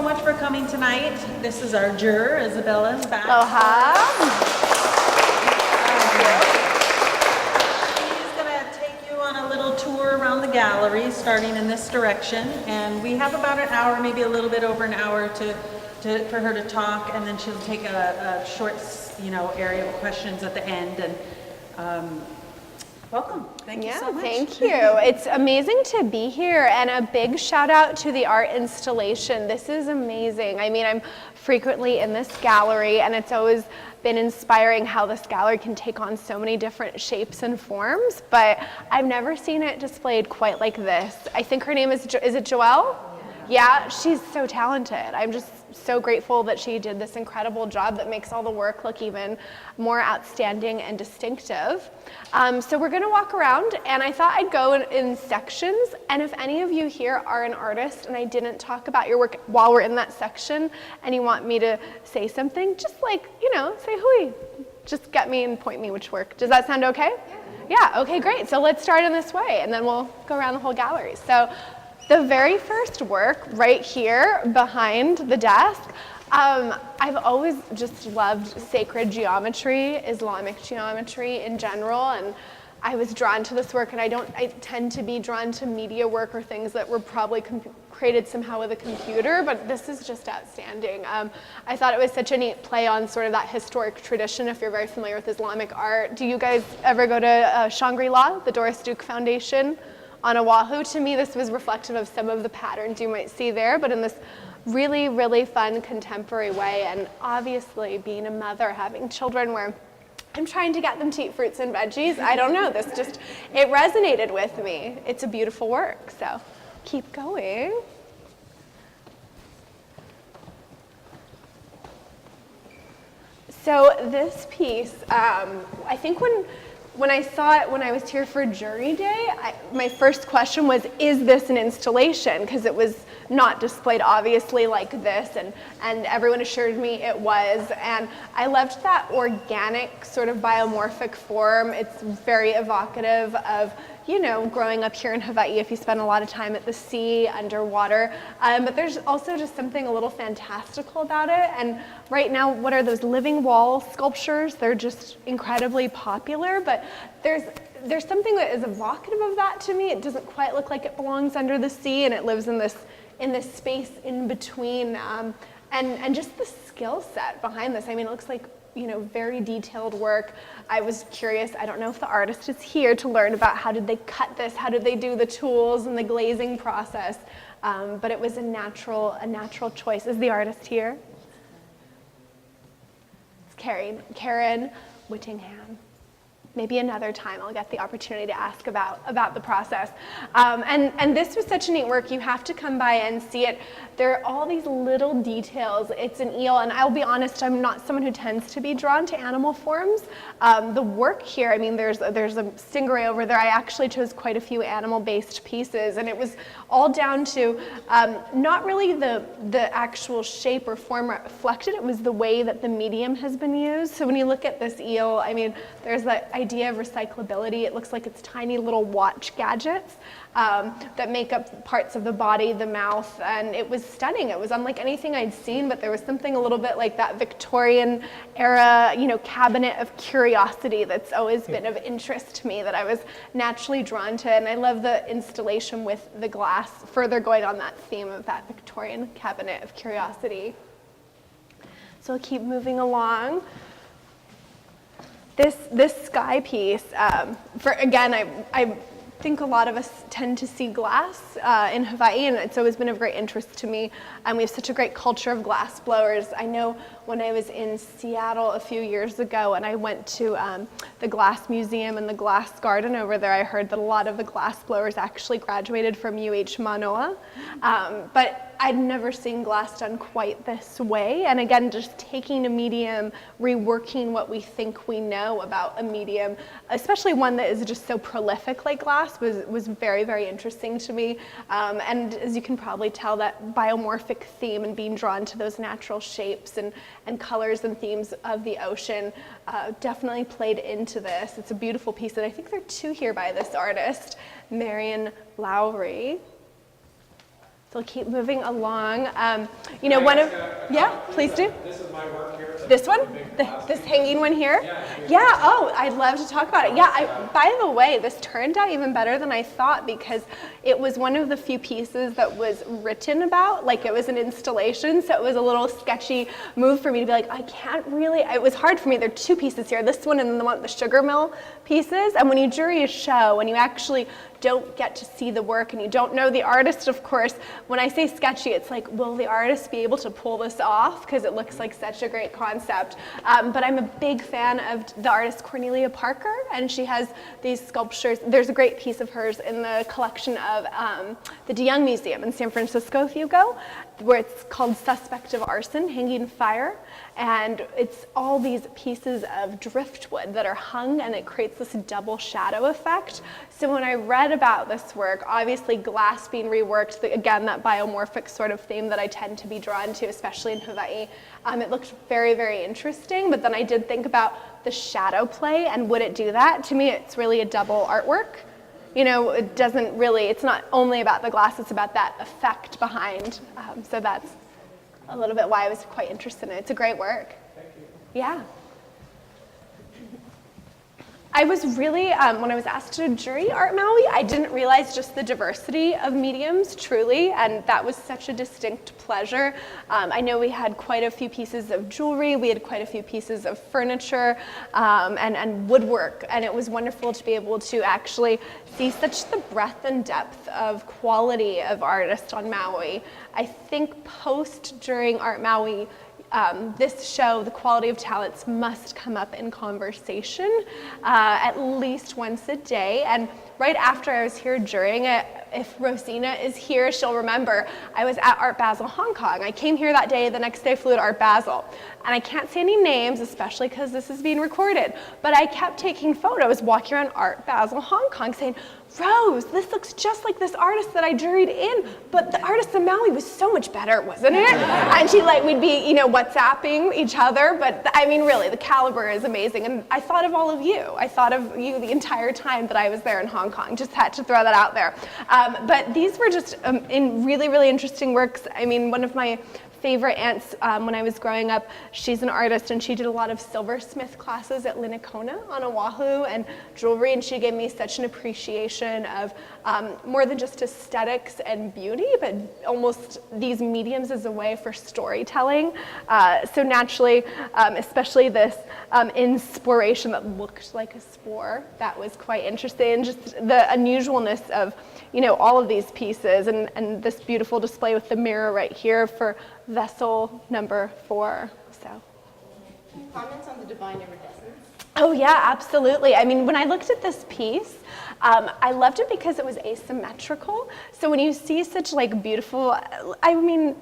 so much for coming tonight. This is our juror, Isabella's back. Aloha. She's gonna take you on a little tour around the gallery, starting in this direction. And we have about an hour, maybe a little bit over an hour for her to talk, and then she'll take a short, area of questions at the end. And welcome. Thank you so much. Thank you. It's amazing to be here, and a big shout out to the art installation. This is amazing. I mean, I'm frequently in this gallery, and it's always been inspiring how this gallery can take on so many different shapes and forms, but I've never seen it displayed quite like this. I think her name is it Joelle? Yeah, she's so talented. I'm just so grateful that she did this incredible job that makes all the work look even more outstanding and distinctive. So we're gonna walk around, and I thought I'd go in sections, and if any of you here are an artist and I didn't talk about your work while we're in that section and you want me to say something, just say hui. Just get me and point me which work. Does that sound okay? Yeah, okay, great. So let's start in this way, and then we'll go around the whole gallery. So the very first work right here behind the desk, I've always just loved sacred geometry, Islamic geometry in general, and I was drawn to this work, and I tend to be drawn to media work or things that were probably created somehow with a computer, but this is just outstanding. I thought it was such a neat play on sort of that historic tradition, if you're very familiar with Islamic art. Do you guys ever go to Shangri-La, the Doris Duke Foundation on Oahu? To me, this was reflective of some of the patterns you might see there, but in this really, really fun contemporary way. And obviously, being a mother, having children where I'm trying to get them to eat fruits and veggies, I don't know, it resonated with me. It's a beautiful work, so keep going. So this piece, I think when I saw it when I was here for jury day, my first question was, is this an installation? Because it was not displayed obviously like this, and everyone assured me it was. And I loved that organic sort of biomorphic form. It's very evocative of, growing up here in Hawaii if you spend a lot of time at the sea, underwater. But there's also just something a little fantastical about it. And right now, what are those living wall sculptures? They're just incredibly popular, but there's something that is evocative of that to me. It doesn't quite look like it belongs under the sea, and it lives in this space in between. And just the skill set behind this. I mean, it looks like very detailed work. I was curious, I don't know if the artist is here to learn about how did they cut this, how did they do the tools and the glazing process, but it was a natural choice. Is the artist here? It's Karen Whittingham. Maybe another time I'll get the opportunity to ask about the process. And this was such a neat work. You have to come by and see it. There are all these little details. It's an eel, and I'll be honest, I'm not someone who tends to be drawn to animal forms. The work here, I mean, there's a stingray over there. I actually chose quite a few animal-based pieces, and it was all down to not really the actual shape or form reflected. It was the way that the medium has been used. So when you look at this eel, I mean, there's that idea of recyclability. It looks like it's tiny little watch gadgets that make up parts of the body, the mouth, and it was stunning. It was unlike anything I'd seen, but there was something a little bit like that Victorian era, cabinet of curiosity that's always been of interest to me, that I was naturally drawn to. And I love the installation with the glass, further going on that theme of that Victorian cabinet of curiosity. So I'll keep moving along. This sky piece, I think a lot of us tend to see glass in Hawaii, and it's always been of great interest to me. We have such a great culture of glass blowers. I know when I was in Seattle a few years ago and I went to the Glass Museum and the Glass Garden over there, I heard that a lot of the glass blowers actually graduated from UH Manoa. But I'd never seen glass done quite this way. And again, just taking a medium, reworking what we think we know about a medium, especially one that is just so prolific like glass, was very, very interesting to me. And as you can probably tell, that biomorphic theme and being drawn to those natural shapes and colors and themes of the ocean definitely played into this. It's a beautiful piece, and I think there are two here by this artist, Marion Lowry. So I'll keep moving along. You know, one of, yeah, please do. This is my work here. This one? This hanging one here? Yeah, oh, I'd love to talk about it. Yeah, by the way, this turned out even better than I thought because it was one of the few pieces that was written about, like it was an installation, so it was a little sketchy move for me to be like, I can't really, it was hard for me. There are two pieces here, this one and then the one, the sugar mill pieces, and when you jury a show, when you actually don't get to see the work and you don't know the artist, of course, when I say sketchy, it's like, will the artist be able to pull this off? Because it looks like such a great concept. But I'm a big fan of the artist Cornelia Parker, and she has these sculptures. There's a great piece of hers in the collection of the DeYoung Museum in San Francisco, if you go, where it's called Suspect of Arson, Hanging Fire. And it's all these pieces of driftwood that are hung, and it creates this double shadow effect. So when I read about this work, obviously glass being reworked, again, that biomorphic sort of theme that I tend to be drawn to, especially in Hawaii, it looked very, very interesting. But then I did think about the shadow play, and would it do that? To me, it's really a double artwork. You know, it doesn't really, it's not only about the glass, it's about that effect behind. So that's a little bit why I was quite interested in it. It's a great work. Thank you. Yeah. I was really, when I was asked to jury Art Maui, I didn't realize just the diversity of mediums, truly, and that was such a distinct pleasure. I know we had quite a few pieces of jewelry, we had quite a few pieces of furniture, and woodwork, and it was wonderful to be able to actually see such the breadth and depth of quality of artists on Maui. I think during Art Maui, this show, the quality of talents must come up in conversation at least once a day. And right after I was here jurying it, if Rosina is here, she'll remember, I was at Art Basel Hong Kong. I came here that day, the next day I flew to Art Basel. And I can't say any names, especially because this is being recorded, but I kept taking photos walking around Art Basel Hong Kong saying, Rose, this looks just like this artist that I juried in, but the artist in Maui was so much better, wasn't it? And we'd be, WhatsApping each other, but I mean, really, the caliber is amazing. And I thought of all of you. I thought of you the entire time that I was there in Hong Kong. Just had to throw that out there. But these were just in really, really interesting works. I mean, one of my favorite aunts when I was growing up, she's an artist and she did a lot of silversmith classes at Linnacona on Oahu and jewelry, and she gave me such an appreciation of more than just aesthetics and beauty, but almost these mediums as a way for storytelling. So naturally, especially this inspiration that looked like a spore, that was quite interesting. Just the unusualness of all of these pieces, and this beautiful display with the mirror right here for vessel number 4. So, Comments on the divine iridescence? oh yeah, absolutely. I mean, when I looked at this piece, I loved it because it was asymmetrical. So when you see such beautiful, I mean,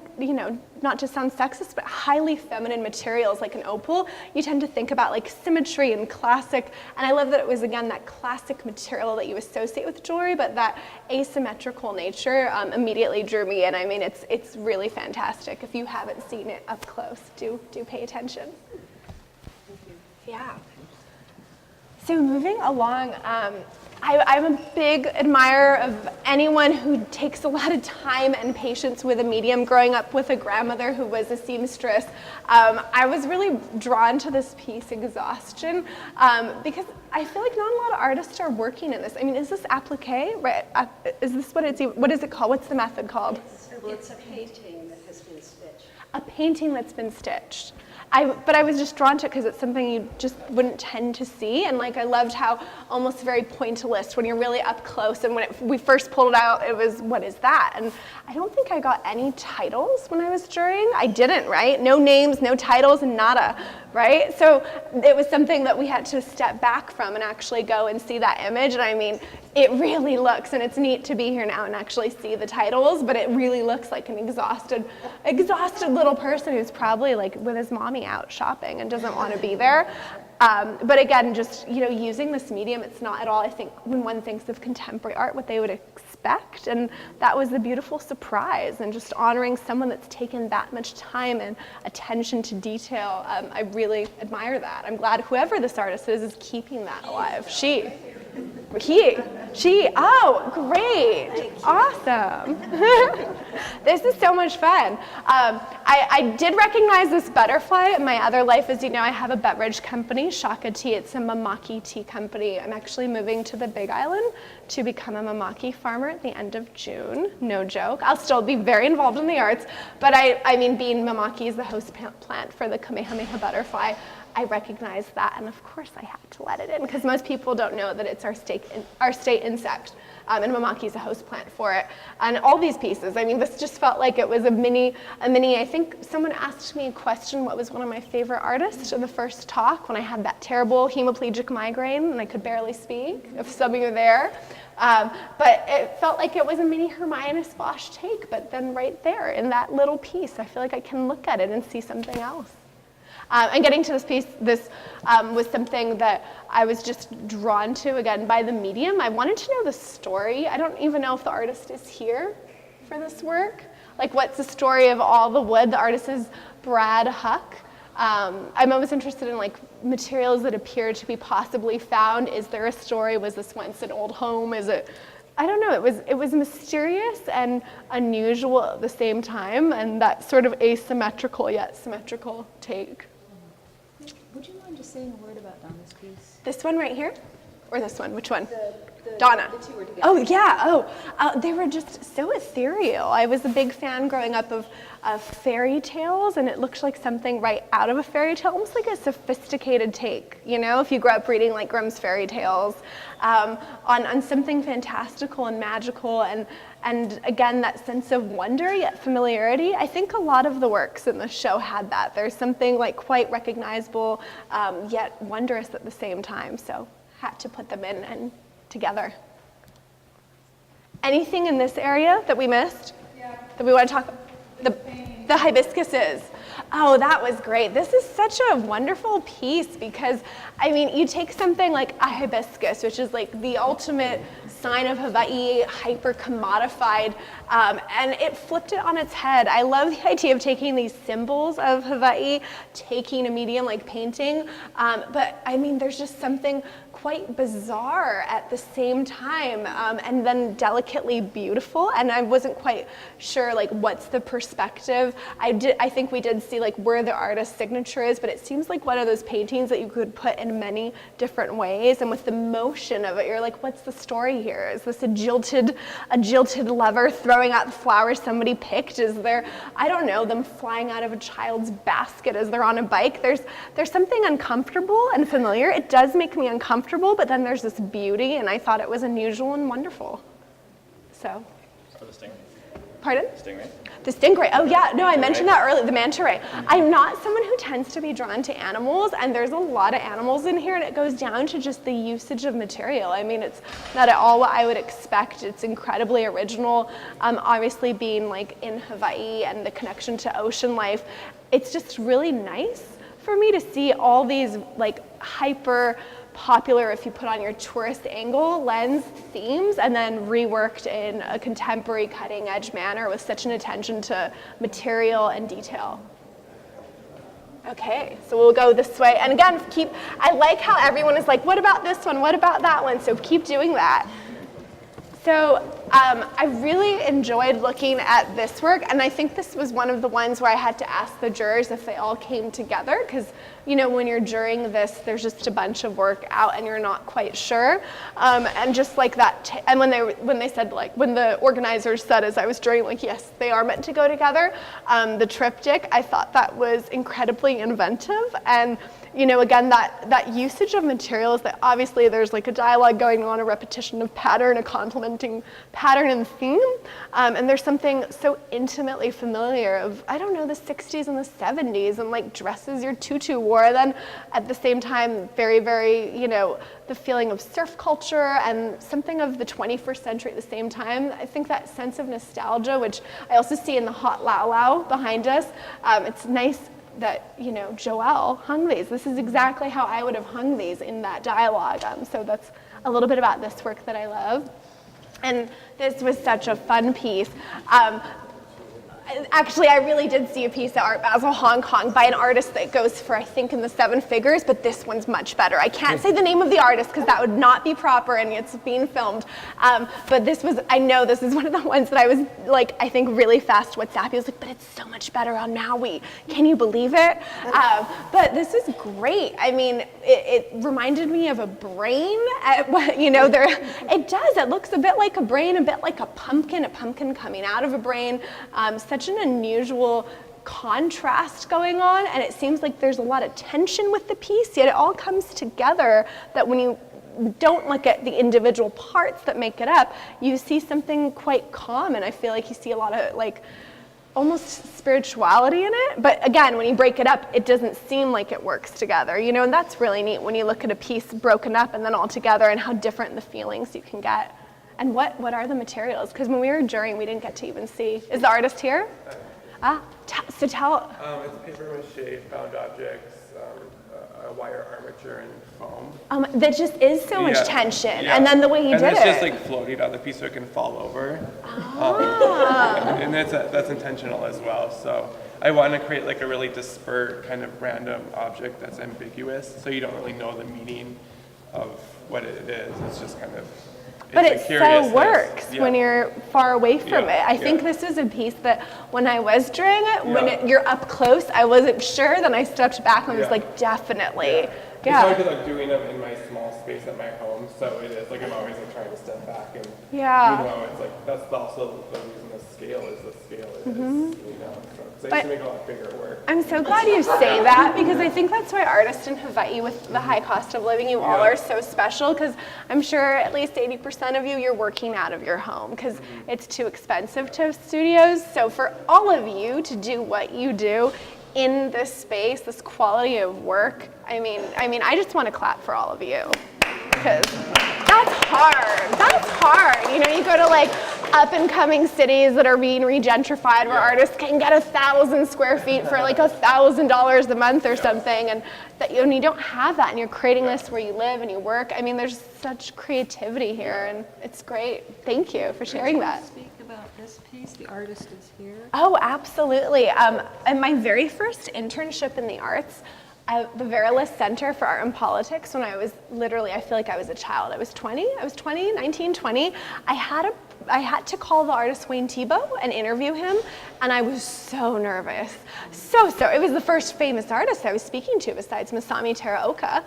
not to sound sexist, but highly feminine materials like an opal, you tend to think about symmetry and classic. And I love that it was, again, that classic material that you associate with jewelry, but that asymmetrical nature immediately drew me in. I mean, it's really fantastic. If you haven't seen it up close, do pay attention. Yeah. So moving along, I'm a big admirer of anyone who takes a lot of time and patience with a medium. Growing up with a grandmother who was a seamstress, I was really drawn to this piece, Exhaustion, because I feel like not a lot of artists are working in this. I mean, is this applique? Right? Is this what is it called? What's the method called? It's a painting that has been stitched. A painting that's been stitched. But I was just drawn to it because it's something you just wouldn't tend to see, and I loved how almost very pointillist when you're really up close. And when we first pulled it out, it was, what is that? And I don't think I got any titles when I was jurying. I didn't, right? No names, no titles, nada, right? So it was something that we had to step back from and actually go and see that image. And I mean, it really looks, and it's neat to be here now and actually see the titles, but it really looks like an exhausted little person who's probably with his mommy out shopping and doesn't want to be there. But again, just using this medium, it's not at all, I think, when one thinks of contemporary art, what they would expect, and that was the beautiful surprise, and just honoring someone that's taken that much time and attention to detail. I really admire that. I'm glad whoever this artist is keeping that alive. She. Oh, great. Awesome. This is so much fun. I did recognize this butterfly in my other life. As you know, I have a beverage company, Shaka Tea. It's a mamaki tea company. I'm actually moving to the Big Island to become a mamaki farmer at the end of June. No joke. I'll still be very involved in the arts, but I mean, being mamaki is the host plant for the Kamehameha butterfly, I recognized that, and of course I had to let it in, because most people don't know that it's our state insect, and mamaki is a host plant for it. And all these pieces, I mean, this just felt like it was a mini, I think someone asked me a question, what was one of my favorite artists in the first talk, when I had that terrible hemiplegic migraine and I could barely speak, if some of you are there. But it felt like it was a mini Hermione Splash take, but then right there in that little piece, I feel like I can look at it and see something else. And getting to this piece, this was something that I was just drawn to, again, by the medium. I wanted to know the story. I don't even know if the artist is here for this work. Like, what's the story of all the wood? The artist is Brad Huck. I'm always interested in, like, materials that appear to be possibly found. Is there a story? Was this once an old home? Is it... I don't know, it was mysterious and unusual at the same time, and that sort of asymmetrical yet symmetrical take. Would you mind just saying a word about Donna's piece? This one right here? Or this one? Which one? The Donna. The two were together. Oh, yeah. They were just so ethereal. I was a big fan growing up of fairy tales, and it looked like something right out of a fairy tale, almost like a sophisticated take, you know, if you grew up reading like Grimm's fairy tales, on something fantastical and magical, and again, that sense of wonder yet familiarity. I think a lot of the works in the show had that. There's something like quite recognizable, yet wondrous at the same time, so had to put them in and together. Anything in this area that we missed? Yeah. That we want to talk about? The hibiscuses. Oh, that was great. This is such a wonderful piece because, I mean, you take something like a hibiscus, which is like the ultimate sign of Hawaii, hyper commodified, and it flipped it on its head. I love the idea of taking these symbols of Hawaii, taking a medium like painting, but I mean, there's just something quite bizarre at the same time, and then delicately beautiful, and I wasn't quite sure like what's the perspective. I think we did see like where the artist's signature is, but it seems like one of those paintings that you could put in many different ways, and with the motion of it, you're like, what's the story here? Is this a jilted lover throwing out the flowers somebody picked? Is there, I don't know, them flying out of a child's basket as they're on a bike? There's something uncomfortable and familiar. It does make me uncomfortable, but then there's this beauty, and I thought it was unusual and wonderful. So. For the stingray. Pardon? Stingray. The stingray. Oh yeah, no, I mentioned that earlier, the manta ray. I'm not someone who tends to be drawn to animals, and there's a lot of animals in here, and it goes down to just the usage of material. I mean, it's not at all what I would expect. It's incredibly original. Obviously being like in Hawaii and the connection to ocean life, it's just really nice for me to see all these like hyper popular, if you put on your tourist angle lens, themes, and then reworked in a contemporary cutting edge manner with such an attention to material and detail. Okay, so we'll go this way. And again, I like how everyone is like, what about this one? What about that one? So keep doing that. So I really enjoyed looking at this work, and I think this was one of the ones where I had to ask the jurors if they all came together, because you know, when you're jurying this, there's just a bunch of work out and you're not quite sure. And just like that, and when they said, like, when the organizers said as I was jurying, like, yes, they are meant to go together, the triptych, I thought that was incredibly inventive. And you know, again, that usage of materials, that obviously there's like a dialogue going on, a repetition of pattern, a complementing pattern and theme, and there's something so intimately familiar of, I don't know, the 60s and the 70s, and like dresses your tutu wore, and then at the same time, very, very, you know, the feeling of surf culture and something of the 21st century at the same time. I think that sense of nostalgia, which I also see in the hot laulau behind us, it's nice that, you know, Joelle hung these. This is exactly how I would have hung these in that dialogue. So that's a little bit about this work that I love. And this was such a fun piece. Actually, I really did see a piece at Art Basel Hong Kong by an artist that goes for, I think, in the 7 figures, but this one's much better. I can't say the name of the artist because that would not be proper and it's being filmed. But this was, I know this is one of the ones that I was like, I think really fast WhatsApp. He was like, but it's so much better on Maui. Can you believe it? But this is great. I mean, it reminded me of a brain. You know, it does. It looks a bit like a brain, a bit like a pumpkin coming out of a brain. Such an unusual contrast going on, and it seems like there's a lot of tension with the piece, yet it all comes together that when you don't look at the individual parts that make it up, you see something quite calm, and I feel like you see a lot of like almost spirituality in it. But again, when you break it up, it doesn't seem like it works together, you know, and that's really neat when you look at a piece broken up and then all together and how different the feelings you can get. And what are the materials? Because when we were jurying, we didn't get to even see. Is the artist here? So tell. It's paper mache, found objects, a wire armature, and foam. That just is so much tension. Yeah. And then the way he did it. And it's just like floating on the piece so it can fall over. And that's intentional as well. So I want to create like a really disparate kind of random object that's ambiguous, so you don't really know the meaning of what it is. It's just kind of. But it so works when you're far away from it. I think this is a piece that when I was drawing it, when you're up close, I wasn't sure. Then I stepped back and was like, definitely. It's hard because I'm doing them in my small space at my home, so it is like I'm always like trying to step back and you know, it's like that's also the reason the scale is the scale it is. You know, so I used to make a lot bigger work. I'm so glad you say that, because I think that's why artists in Hawaii, with the high cost of living, you all are so special, because I'm sure at least 80% of you, you're working out of your home because it's too expensive to have studios. So for all of you to do what you do in this space, this quality of work, I mean, I just want to clap for all of you, because that's hard. That's hard. You know, you go to like up and coming cities that are being regentrified where artists can get 1,000 square feet for like $1,000 a month or something, and that you don't have that, and you're creating this where you live and you work. I mean, there's such creativity here, and it's great. Thank you for sharing that. Speak about this piece. The artist is here. Oh, absolutely. In my very first internship in the arts, at the Verilis Center for Art and Politics, when I was literally, I feel like I was a child. I was 20, 19, 20. I had to call the artist Wayne Thiebaud and interview him, and I was so nervous. So, it was the first famous artist I was speaking to besides Masami Teraoka,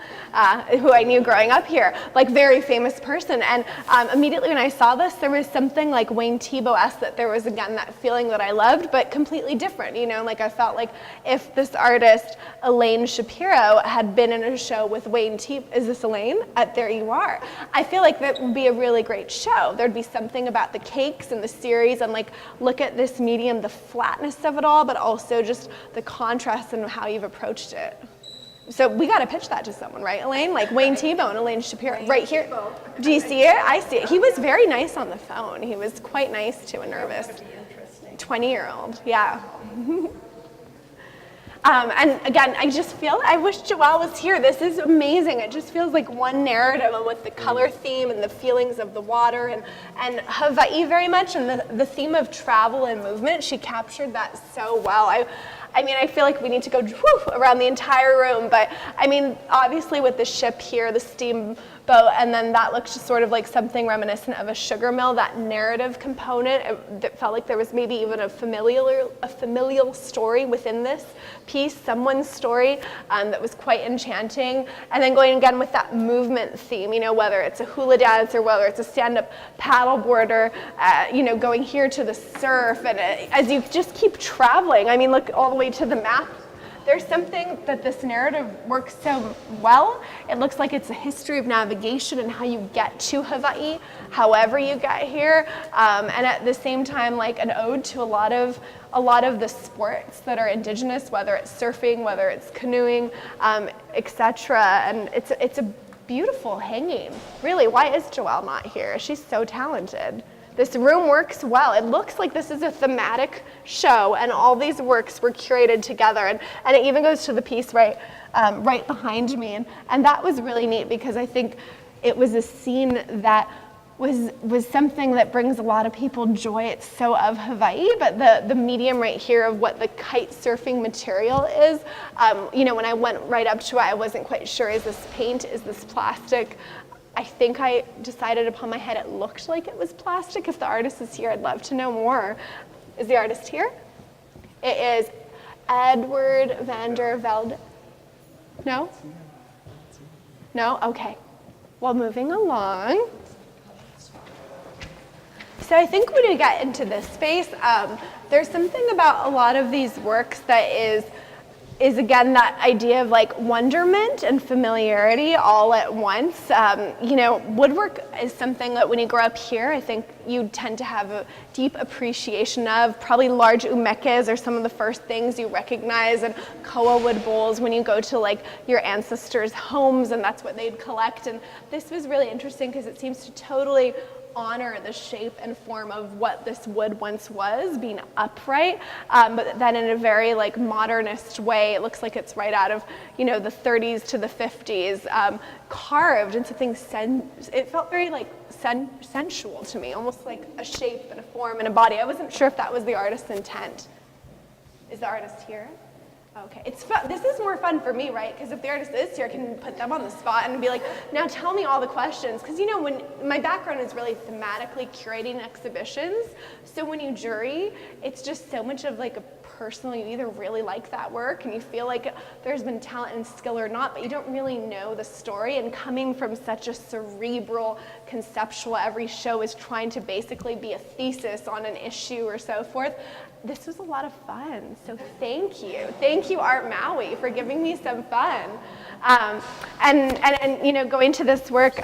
who I knew growing up here, like very famous person. And immediately when I saw this, there was something like Wayne Thiebaud-esque, that there was, again, that feeling that I loved, but completely different, you know, like I felt like if this artist, Elaine Shapiro, had been in a show with Wayne Thiebaud, is this Elaine? There you are. I feel like that would be a really great show. There'd be something about the cakes and the series, and like, look at this medium, the flatness of it all, but also just the contrast and how you've approached it. So we got to pitch that to someone, right, Elaine? Like Wayne Thiebaud and Elaine Shapiro, right here. Do you see it? I see it. He was very nice on the phone. He was quite nice to a nervous 20-year-old. Yeah. And again, I wish Joelle was here. This is amazing. It just feels like one narrative, and with the color theme and the feelings of the water and Hawaii very much, and the theme of travel and movement. She captured that so well. I mean, I feel like we need to go around the entire room, but I mean, obviously with the ship here, the steamboat, and then that looks just sort of like something reminiscent of a sugar mill, that narrative component, that felt like there was maybe even a familial story within this piece, someone's story, that was quite enchanting. And then going again with that movement theme, you know, whether it's a hula dance or whether it's a stand-up paddleboarder, you know, going here to the surf, and as you just keep traveling, I mean, look all the way to the map. There's something that this narrative works so well. It looks like it's a history of navigation and how you get to Hawaii, however you get here, and at the same time, like an ode to a lot of the sports that are indigenous, whether it's surfing, whether it's canoeing, etc. And it's a beautiful hanging. Really, why is Joelle not here? She's so talented. This room works well. It looks like this is a thematic show, and all these works were curated together. And it even goes to the piece right behind me. And that was really neat, because I think it was a scene that was something that brings a lot of people joy. It's so of Hawaii, but the medium right here of what the kite surfing material is, you know, when I went right up to it, I wasn't quite sure, is this paint, is this plastic? I think I decided upon my head it looked like it was plastic. If the artist is here, I'd love to know more. Is the artist here? It is Edward van der Velde. No? No? Okay. Well, moving along. So I think when we get into this space, there's something about a lot of these works that is again that idea of like wonderment and familiarity all at once. You know, woodwork is something that when you grow up here, I think you tend to have a deep appreciation of. Probably large umekes are some of the first things you recognize, and koa wood bowls when you go to like your ancestors' homes, and that's what they'd collect. And this was really interesting because it seems to totally honor the shape and form of what this wood once was, being upright, but then in a very like modernist way. It looks like it's right out of, you know, the 30s to the 50s, carved into things. It felt very like sensual to me, almost like a shape and a form and a body. I wasn't sure if that was the artist's intent. Is the artist here? Okay, it's fun. This is more fun for me, right? Because if the artist is here, I can put them on the spot and be like, now tell me all the questions. Because you know, when my background is really thematically curating exhibitions, so when you jury, it's just so much of like a personal, you either really like that work and you feel like there's been talent and skill or not, but you don't really know the story. And coming from such a cerebral, conceptual, every show is trying to basically be a thesis on an issue or so forth. This was a lot of fun, so thank you. Thank you, Art Maui, for giving me some fun. And you know, going to this work,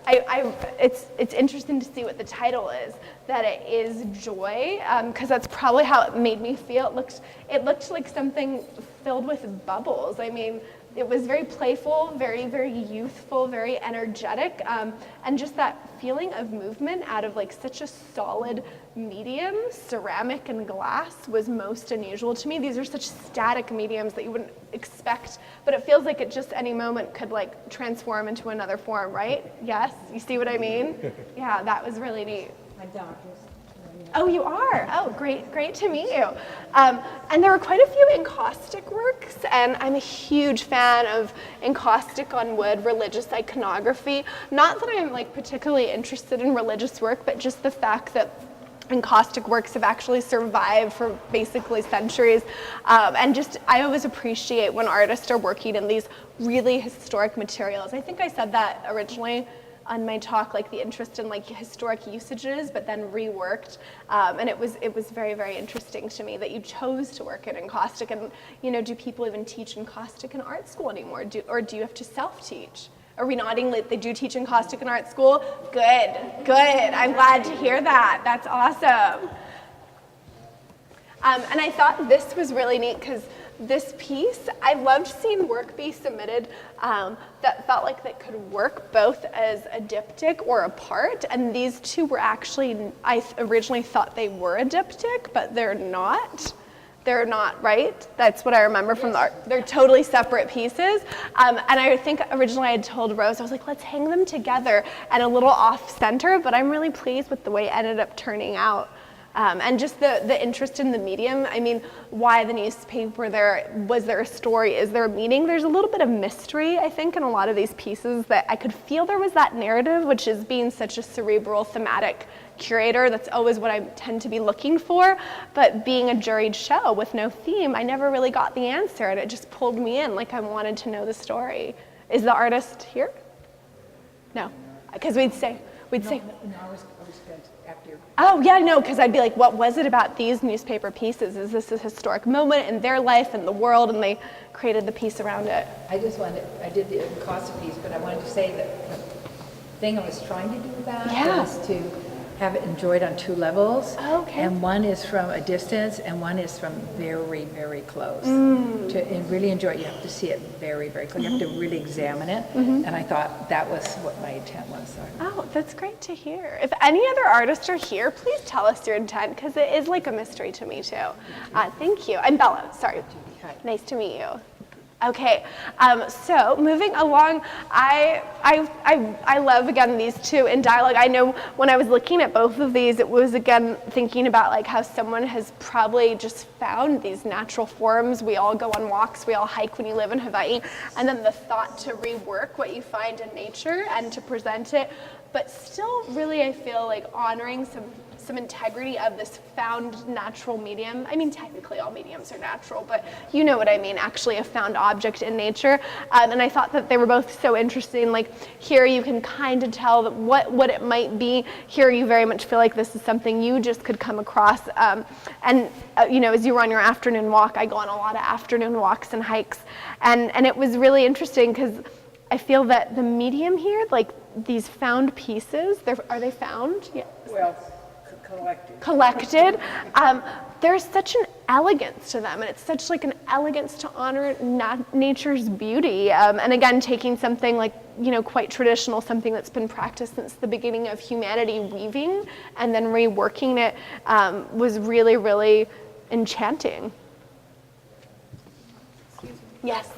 it's interesting to see what the title is, that it is joy, because that's probably how it made me feel. It looked like something filled with bubbles. I mean, it was very playful, very, very youthful, very energetic, and just that feeling of movement out of like such a solid medium, ceramic and glass, was most unusual to me. These are such static mediums that you wouldn't expect, but it feels like it just any moment could like transform into another form, right? Yes, you see what I mean? Yeah, that was really neat. My doctor's. Oh, you are? Oh, great to meet you. And there were quite a few encaustic works, and I'm a huge fan of encaustic on wood religious iconography. Not that I'm like particularly interested in religious work, but just the fact that encaustic works have actually survived for basically centuries. And just, I always appreciate when artists are working in these really historic materials. I think I said that originally on my talk, like the interest in like historic usages, but then reworked. And it was very, very interesting to me that you chose to work in encaustic. And, you know, do people even teach encaustic in art school anymore? Or do you have to self-teach? Are we nodding that they do teach encaustic in art school? Good. I'm glad to hear that. That's awesome. And I thought this was really neat because this piece, I loved seeing work be submitted that felt like that could work both as a diptych or a part. And these two were actually, I originally thought they were a diptych, but they're not. They're not, right? That's what I remember from the art. They're totally separate pieces. And I think originally I had told Rose, I was like, let's hang them together and a little off center, but I'm really pleased with the way it ended up turning out. And just the interest in the medium. I mean, why the newspaper there? Was there a story? Is there a meaning? There's a little bit of mystery, I think, in a lot of these pieces that I could feel there was that narrative, which is being such a cerebral, thematic curator. That's always what I tend to be looking for. But being a juried show with no theme, I never really got the answer, and it just pulled me in like I wanted to know the story. Is the artist here? No, because we'd say. No, I was good after. Oh, yeah, no, because I'd be like, what was it about these newspaper pieces? Is this a historic moment in their life and the world? And they created the piece around it. I did the encaustic piece, but I wanted to say that the thing I was trying to do with that was to have it enjoyed on two levels. Oh, okay. And one is from a distance and one is from very, very close. To really enjoy it, you have to see it very, very close. You have to really examine it. And I thought that was what my intent was. So. Oh, that's great to hear. If any other artists are here, please tell us your intent, because it is like a mystery to me too. Thank you. I'm Bella, sorry. Hi. Nice to meet you. Okay, so moving along, I love, again, these two in dialogue. I know when I was looking at both of these, it was, again, thinking about like how someone has probably just found these natural forms. We all go on walks, we all hike when you live in Hawaii, and then the thought to rework what you find in nature and to present it, but still really, I feel like honoring some integrity of this found natural medium. I mean, technically all mediums are natural, but you know what I mean, actually a found object in nature. And I thought that they were both so interesting. Like here you can kind of tell that what it might be. Here you very much feel like this is something you just could come across. You know, as you were on your afternoon walk, I go on a lot of afternoon walks and hikes. And it was really interesting because I feel that the medium here, like these found pieces, are they found? Yeah. Well, collected. There's such an elegance to them, and it's such like an elegance to honor nature's beauty. And again, taking something like, you know, quite traditional, something that's been practiced since the beginning of humanity, weaving, and then reworking it was really, really enchanting. Yes.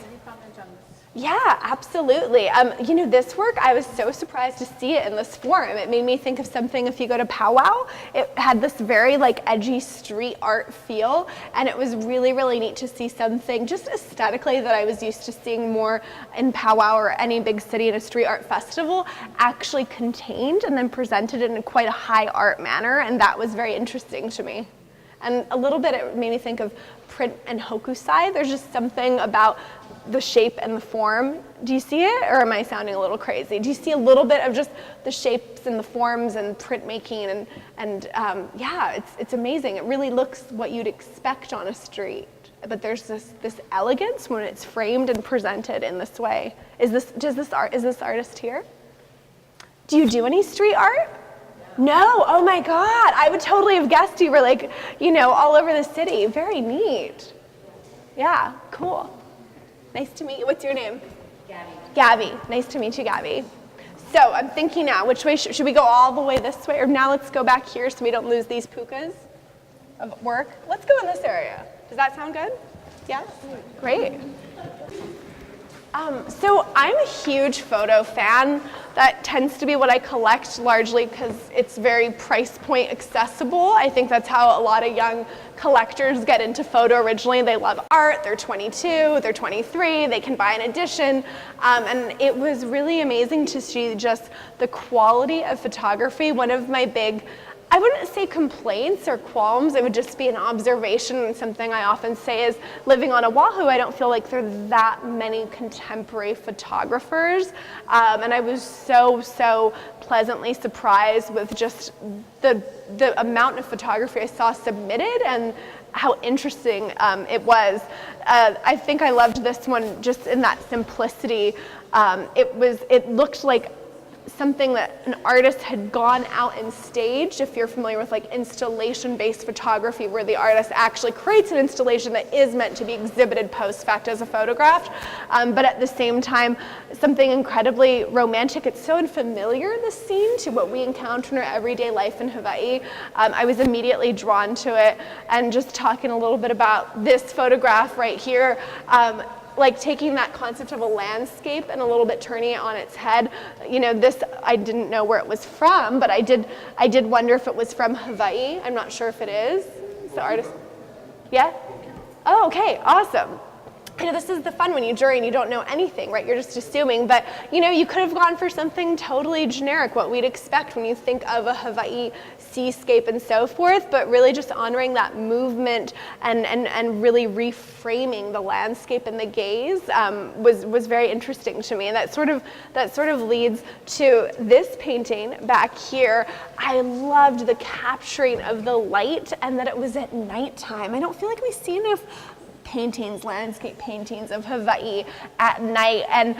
Yeah, absolutely. You know, this work, I was so surprised to see it in this form. It made me think of something, if you go to Powwow, it had this very like edgy street art feel, and it was really, really neat to see something just aesthetically that I was used to seeing more in Powwow or any big city in a street art festival, actually contained and then presented in quite a high art manner, and that was very interesting to me. And a little bit, it made me think of print and hokusai. There's just something about the shape and the form. Do you see it, or am I sounding a little crazy? Do you see a little bit of just the shapes and the forms and printmaking and yeah, it's amazing. It really looks what you'd expect on a street, but there's this elegance when it's framed and presented in this way. Is this artist here? Do you do any street art? No, oh my God, I would totally have guessed you were like, you know, all over the city. Very neat. Yeah, cool. Nice to meet you. What's your name? Gabby. Gabby. Nice to meet you, Gabby. So I'm thinking now, which way should we go all the way this way? Or now let's go back here so we don't lose these pukas of work. Let's go in this area. Does that sound good? Yes? Great. So I'm a huge photo fan. That tends to be what I collect largely because it's very price point accessible. I think that's how a lot of young collectors get into photo originally. They love art, they're 22, they're 23, they can buy an edition. And it was really amazing to see just the quality of photography. One of my big, I wouldn't say complaints or qualms, it would just be an observation, and something I often say is living on Oahu, I don't feel like there are that many contemporary photographers. And I was so pleasantly surprised with just the amount of photography I saw submitted and how interesting it was. I think I loved this one just in that simplicity. It looked like something that an artist had gone out and staged, if you're familiar with like installation-based photography, where the artist actually creates an installation that is meant to be exhibited post fact as a photograph, but at the same time, something incredibly romantic. It's so unfamiliar, this scene, to what we encounter in our everyday life in Hawaii. I was immediately drawn to it, and just talking a little bit about this photograph right here, like taking that concept of a landscape and a little bit turning it on its head. You know, this, I didn't know where it was from, but I did wonder if it was from Hawaii. I'm not sure if it is. The artist, yeah? Oh, okay, awesome. You know, this is the fun when you jury and you don't know anything, right? You're just assuming, but you know, you could have gone for something totally generic, what we'd expect when you think of a Hawaii seascape and so forth, but really just honoring that movement and really reframing the landscape and the gaze was very interesting to me. And that sort of leads to this painting back here. I loved the capturing of the light and that it was at nighttime. I don't feel like we see enough paintings, landscape paintings of Hawaii at night. And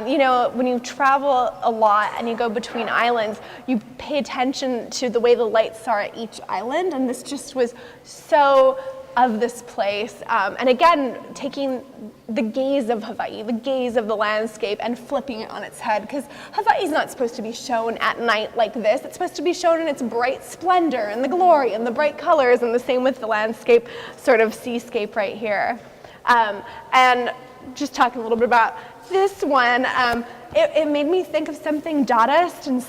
you know, when you travel a lot and you go between islands, you pay attention to the way the lights are at each island, and this just was so of this place. And again, taking the gaze of Hawaii, the gaze of the landscape, and flipping it on its head, because Hawaii is not supposed to be shown at night like this. It's supposed to be shown in its bright splendor and the glory and the bright colors, and the same with the landscape sort of seascape right here. And just talking a little bit about this one, it made me think of something Dadaist and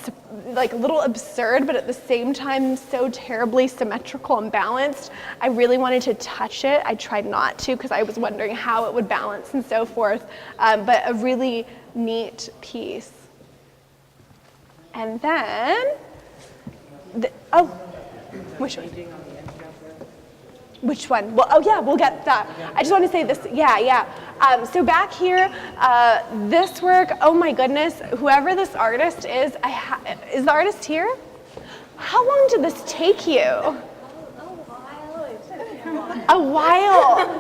like a little absurd, but at the same time so terribly symmetrical and balanced. I really wanted to touch it. I tried not to because I was wondering how it would balance and so forth, but a really neat piece. And then, which one? Which one? Well, oh yeah, we'll get that. I just want to say this, yeah. So back here, this work, oh my goodness, whoever this artist is, is the artist here? How long did this take you? A while.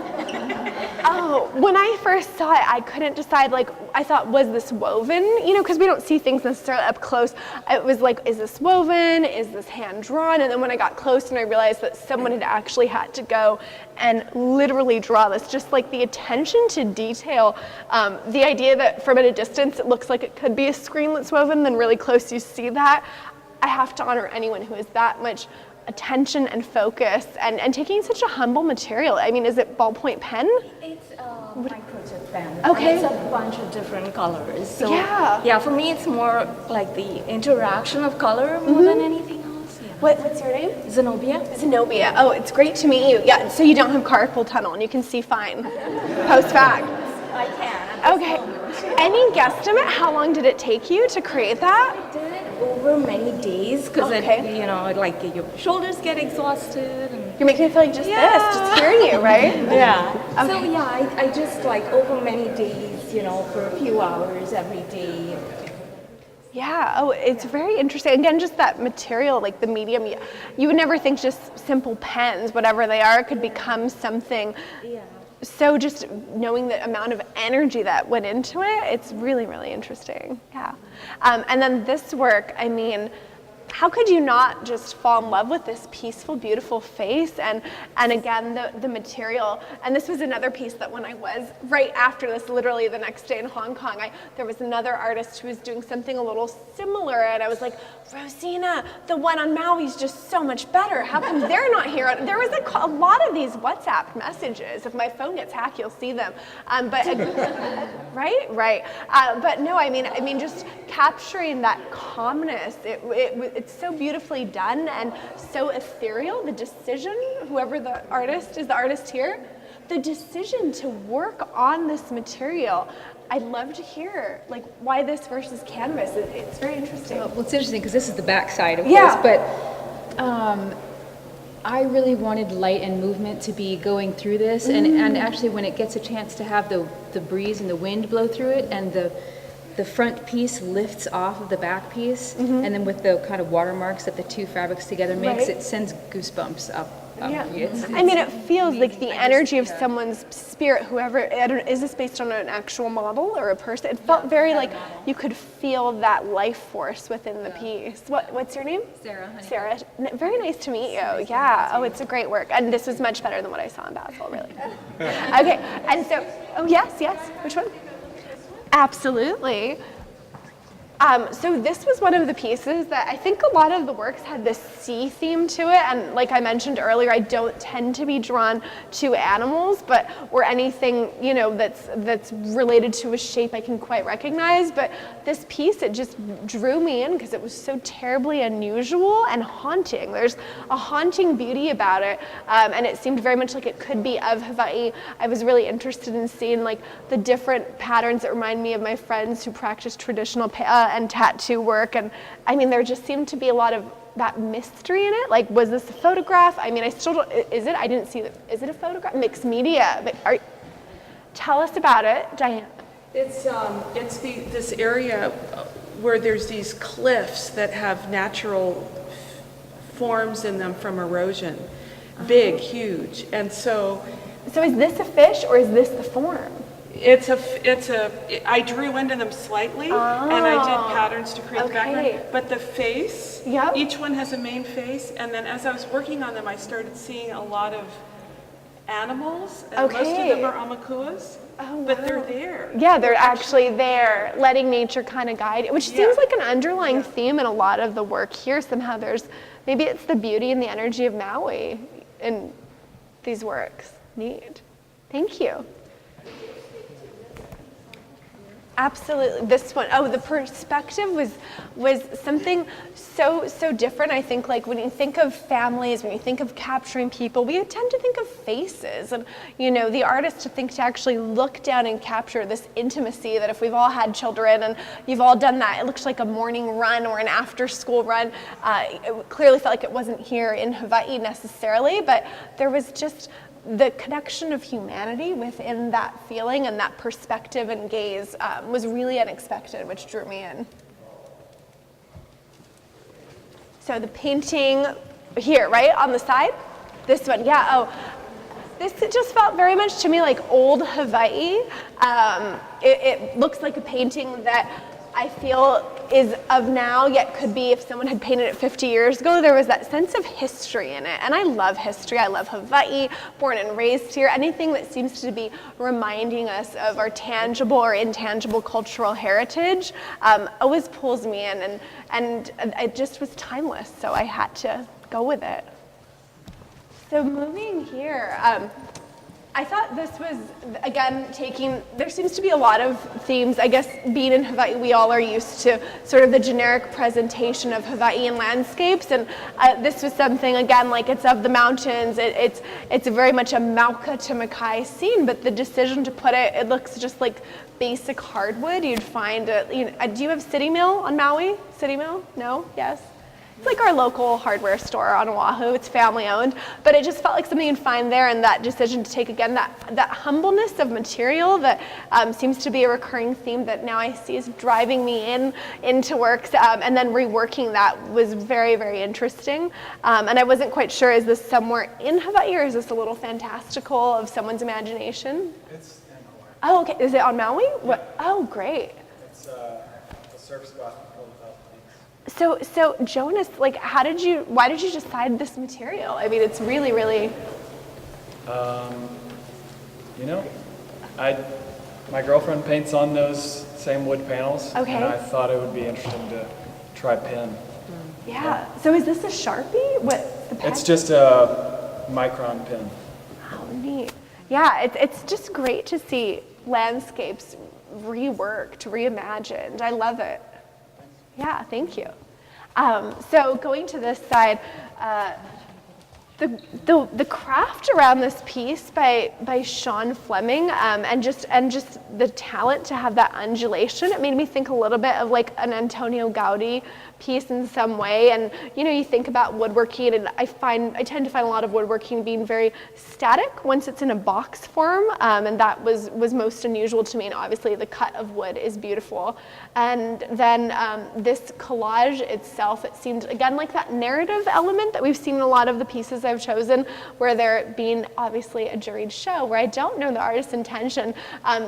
Oh, when I first saw it, I couldn't decide, like, I thought, was this woven? You know, because we don't see things necessarily up close. It was like, is this woven? Is this hand drawn? And then when I got close and I realized that someone had actually had to go and literally draw this, just like the attention to detail, the idea that from at a distance it looks like it could be a screen that's woven, then really close you see that. I have to honor anyone who has that much attention and focus and taking such a humble material. I mean, is it ballpoint pen? It's a microchip pen. Okay. And it's a bunch of different colors. So Yeah. for me it's more like the interaction of color more than anything else. Yeah. What's your name? Zenobia? Zenobia. Oh, it's great to meet you. Yeah, so you don't have carpal tunnel and you can see fine post-fact. I can. Okay. Any guesstimate? How long did it take you to create that? I did it over many days because Okay. like your shoulders get exhausted. And You're making me feel like just this, just hearing you, right? yeah. So I just like over many days, for a few hours every day. Yeah, oh, it's very interesting. Again, just that material, like the medium, you would never think just simple pens, whatever they are, could become something. Yeah. So just knowing the amount of energy that went into it, it's really, really interesting. Yeah. And then this work, I mean, how could you not just fall in love with this peaceful, beautiful face and again, the material. And this was another piece that when I was, right after this, literally the next day in Hong Kong, there was another artist who was doing something a little similar, and I was like, Rosina, the one on Maui is just so much better. How come they're not here? There was a lot of these WhatsApp messages. If my phone gets hacked, you'll see them. But right. But no, I mean, just capturing that calmness. It's so beautifully done and so ethereal. The decision, whoever the artist is, the artist here, the decision to work on this material. I'd love to hear, like, why this versus canvas. It's very interesting. Well, it's interesting because this is the back side, of Yeah. course, but I really wanted light and movement to be going through this, and actually when it gets a chance to have the breeze and the wind blow through it, and the front piece lifts off of the back piece, and then with the kind of watermarks that the two fabrics together makes, Right. it sends goosebumps up. Yeah. It's I mean, it feels like the energy of someone's spirit, whoever, is this based on an actual model or a person? It felt very like you could feel that life force within the piece. What's your name? Sarah, honey. Sarah. Very nice to meet you. Yeah. Oh, it's a great work. And this was much better than what I saw in Basel, really. Okay. And so, oh, yes. Which one? Absolutely. So this was one of the pieces that I think a lot of the works had this sea theme to it, and like I mentioned earlier, I don't tend to be drawn to animals, or anything that's related to a shape I can quite recognize. But this piece, it just drew me in because it was so terribly unusual and haunting. There's a haunting beauty about it, and it seemed very much like it could be of Hawaii. I was really interested in seeing like the different patterns that remind me of my friends who practice traditional and tattoo work, and I mean there just seemed to be a lot of that mystery in it. Like, was this a photograph? I mean, I still don't, is it? I didn't see it. Is it a photograph? Mixed media. But tell us about it, Diane. It's this area where there's these cliffs that have natural forms in them from erosion, big, huge, and so is this a fish or is this the form? I drew into them slightly, and I did patterns to create the background. But the face, Yep. each one has a main face, and then as I was working on them, I started seeing a lot of animals, and most of them are amakuas, but they're there. Yeah, they're actually there, letting nature kind of guide, which seems like an underlying theme in a lot of the work here. Somehow maybe it's the beauty and the energy of Maui in these works. Neat. Thank you. Absolutely. This one, oh, the perspective was something so different. I think like when you think of families, when you think of capturing people, we tend to think of faces, and the artist to actually look down and capture this intimacy that if we've all had children and you've all done that, it looks like a morning run or an after school run. It clearly felt like it wasn't here in Hawaii necessarily, but there was just the connection of humanity within that feeling, and that perspective and gaze was really unexpected, which drew me in. So the painting here, right, on the side? This one, yeah, oh. This just felt very much to me like old Hawaii. It looks like a painting that I feel is of now, yet could be if someone had painted it 50 years ago. There was that sense of history in it, and I love history. I love Hawaii, born and raised here. Anything that seems to be reminding us of our tangible or intangible cultural heritage always pulls me in, and it just was timeless, so I had to go with it. So moving here, I thought this was, again, there seems to be a lot of themes. I guess being in Hawaii, we all are used to sort of the generic presentation of Hawaiian landscapes, and this was something, again, like it's of the mountains. It's very much a Mauka to Makai scene, but the decision to put it looks just like basic hardwood. You'd find, do you have City Mill on Maui? City Mill? No? Yes? It's like our local hardware store on Oahu. It's family owned, but it just felt like something you'd find there, and that decision to take, again, that humbleness of material that seems to be a recurring theme that now I see is driving me into works, and then reworking that was very, very interesting. And I wasn't quite sure, is this somewhere in Hawaii, or is this a little fantastical of someone's imagination? It's in Hawaii. Oh, okay. Is it on Maui? What? Oh, great. It's a surf spot. So Jonas, like, why did you decide this material? I mean, it's really, really. My girlfriend paints on those same wood panels. Okay. And I thought it would be interesting to try pen. Yeah. So is this a Sharpie? What the pen? It's just a micron pen. How neat. Yeah, it's just great to see landscapes reworked, reimagined. I love it. Yeah, thank you. So going to this side, the craft around this piece by Sean Fleming, and just the talent to have that undulation, it made me think a little bit of like an Antonio Gaudi piece in some way. And you think about woodworking, and I tend to find a lot of woodworking being very static once it's in a box form, and that was most unusual to me. And obviously the cut of wood is beautiful. And then this collage itself, it seemed again like that narrative element that we've seen in a lot of the pieces I've chosen, where there being obviously a juried show where I don't know the artist's intention.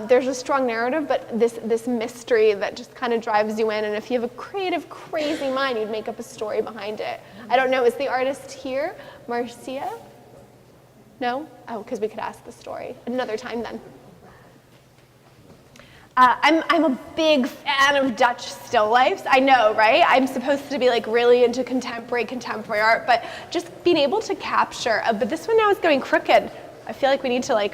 There's a strong narrative, but this mystery that just kind of drives you in. And if you have a creative, crazy mind, you'd make up a story behind it. I don't know, is the artist here? Marcia? No? Oh, because we could ask the story another time then. I'm a big fan of Dutch still lifes. I know, right? I'm supposed to be like really into contemporary art, but just being able to capture, but this one now is going crooked. I feel like we need to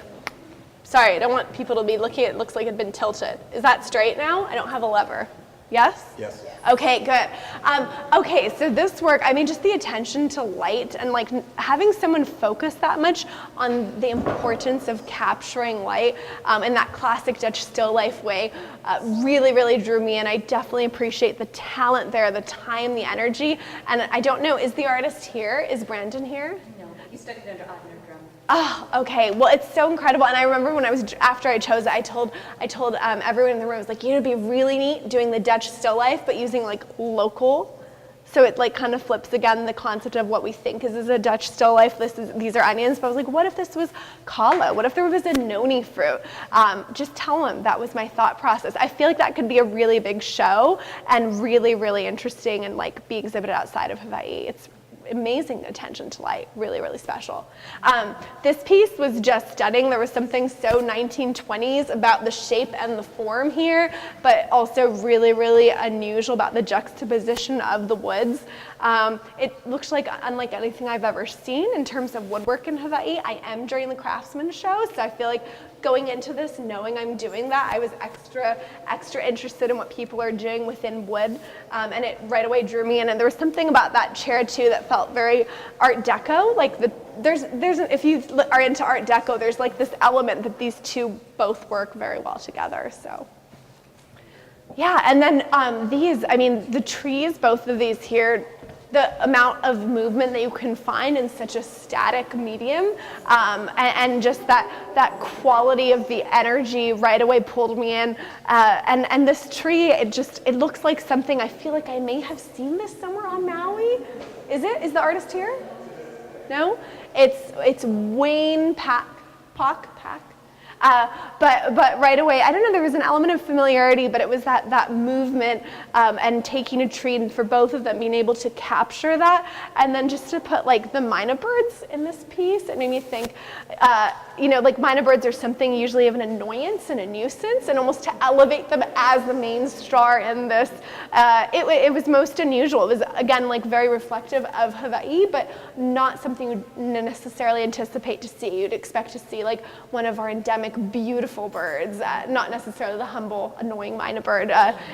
sorry, I don't want people to be looking at it looks like it'd been tilted. Is that straight now? I don't have a lever. Yes? Yes. Okay, good. Okay, so this work, I mean, just the attention to light and having someone focus that much on the importance of capturing light in that classic Dutch still life way really, really drew me in. I definitely appreciate the talent there, the time, the energy. And I don't know, is the artist here? Is Brandon here? No, he studied under Adner Drum. Oh, okay. Well, it's so incredible. And I remember when after I chose it, I told everyone in the room, I was like, it'd be really neat doing the Dutch still life, but using local. So it kind of flips again the concept of what we think is a Dutch still life. These are onions. But I was like, what if this was kala? What if there was a noni fruit? Just tell them that was my thought process. I feel like that could be a really big show and really, really interesting and be exhibited outside of Hawaii. It's amazing attention to light, really, really special. This piece was just stunning. There was something so 1920s about the shape and the form here, but also really, really unusual about the juxtaposition of the woods. It looks like unlike anything I've ever seen in terms of woodwork in Hawaii. I am during the Craftsman show, so I feel like going into this knowing I'm doing that, I was extra interested in what people are doing within wood, and it right away drew me in. And there was something about that chair too that felt very Art Deco. Like if you are into Art Deco, there's like this element that these two both work very well together. So. Yeah, and then these, I mean, the trees, both of these here, the amount of movement that you can find in such a static medium, and just that quality of the energy right away pulled me in. And this tree, it looks like something, I feel like I may have seen this somewhere on Maui. Is it? Is the artist here? No? It's Wayne Pak. But right away, I don't know, there was an element of familiarity, but it was that movement and taking a tree, and for both of them being able to capture that, and then just to put like the myna birds in this piece, it made me think, like myna birds are something usually of an annoyance and a nuisance, and almost to elevate them as the main star in this, it was most unusual. It was, again, like very reflective of Hawaii, but not something you'd necessarily anticipate to see. You'd expect to see like one of our endemic beautiful birds, not necessarily the humble, annoying myna bird.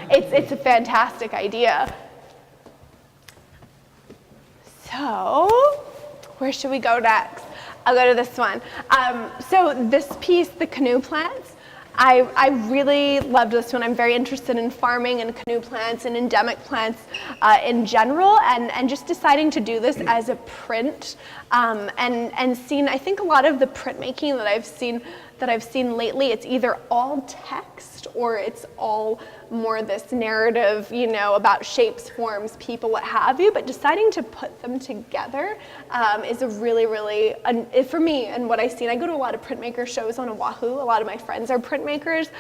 It's a fantastic idea. So, where should we go next? I'll go to this one. So this piece, the canoe plants, I really loved this one. I'm very interested in farming and canoe plants and endemic plants in general, and just deciding to do this as a print, and seeing, I think a lot of the printmaking that I've seen lately, it's either all text or it's all more this narrative, about shapes, forms, people, what have you, but deciding to put them together is a really, really, for me and what I've seen, I go to a lot of printmaker shows on Oahu, a lot of my friends are printmakers,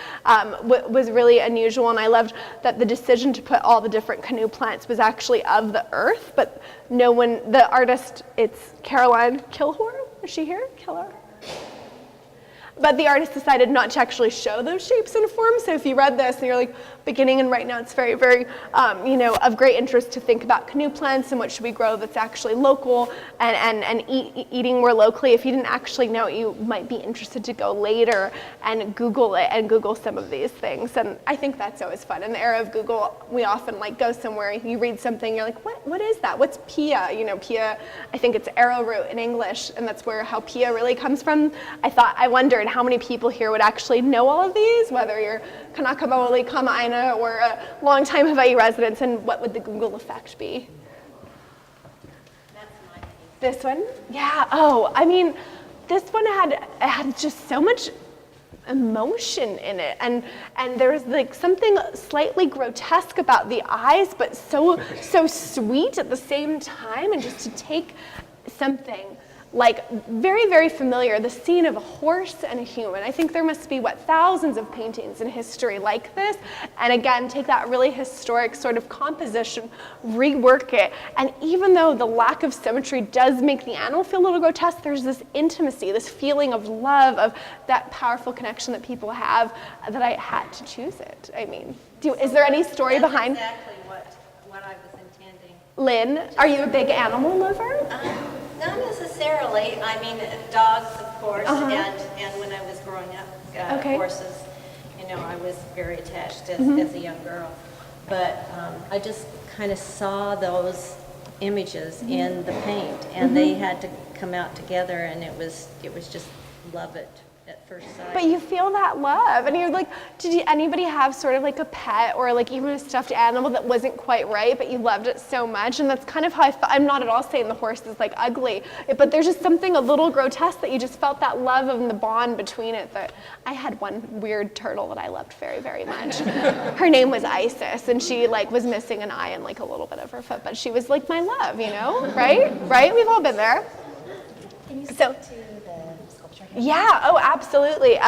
was really unusual, and I loved that the decision to put all the different canoe plants was actually of the earth, but the artist, it's Caroline Kilhor, is she here? Kilhor? But the artist decided not to actually show those shapes and forms. So if you read this and you're like, beginning and right now it's very, very, of great interest to think about canoe plants and what should we grow that's actually local and eating more locally. If you didn't actually know it, you might be interested to go later and Google it and Google some of these things. And I think that's always fun. In the era of Google, we often go somewhere, you read something, you're like, what is that? What's pia? Pia, I think it's arrowroot in English, and that's how pia really comes from. I wondered how many people here would actually know all of these, whether you're Kanaka Maoli, Kama'aina, or a long-time Hawaii residents, and what would the Google effect be? That's my piece. This one? Yeah, this one had just so much emotion in it, and there was something slightly grotesque about the eyes, but so sweet at the same time, and just to take something very, very familiar, the scene of a horse and a human. I think there must be, thousands of paintings in history like this, and again, take that really historic sort of composition, rework it, and even though the lack of symmetry does make the animal feel a little grotesque, there's this intimacy, this feeling of love, of that powerful connection that people have, that I had to choose it. Is there any story behind? That's exactly what I was intending. Lynn, are you a big animal lover? Not necessarily. Dogs, of course, and when I was growing up, horses, I was very attached as a young girl. But I just kind of saw those images in the paint, and they had to come out together, and it was just love it at first sight. But you feel that love, and you're like, anybody have sort of a pet or even a stuffed animal that wasn't quite right, but you loved it so much? And that's kind of how I felt. I'm not at all saying the horse is ugly, but there's just something a little grotesque that you just felt that love and the bond between it. That I had one weird turtle that I loved very, very much. Her name was Isis, and she was missing an eye and a little bit of her foot, but she was my love, right? We've all been there. Can you speak to the sculpture? Yeah, oh, absolutely.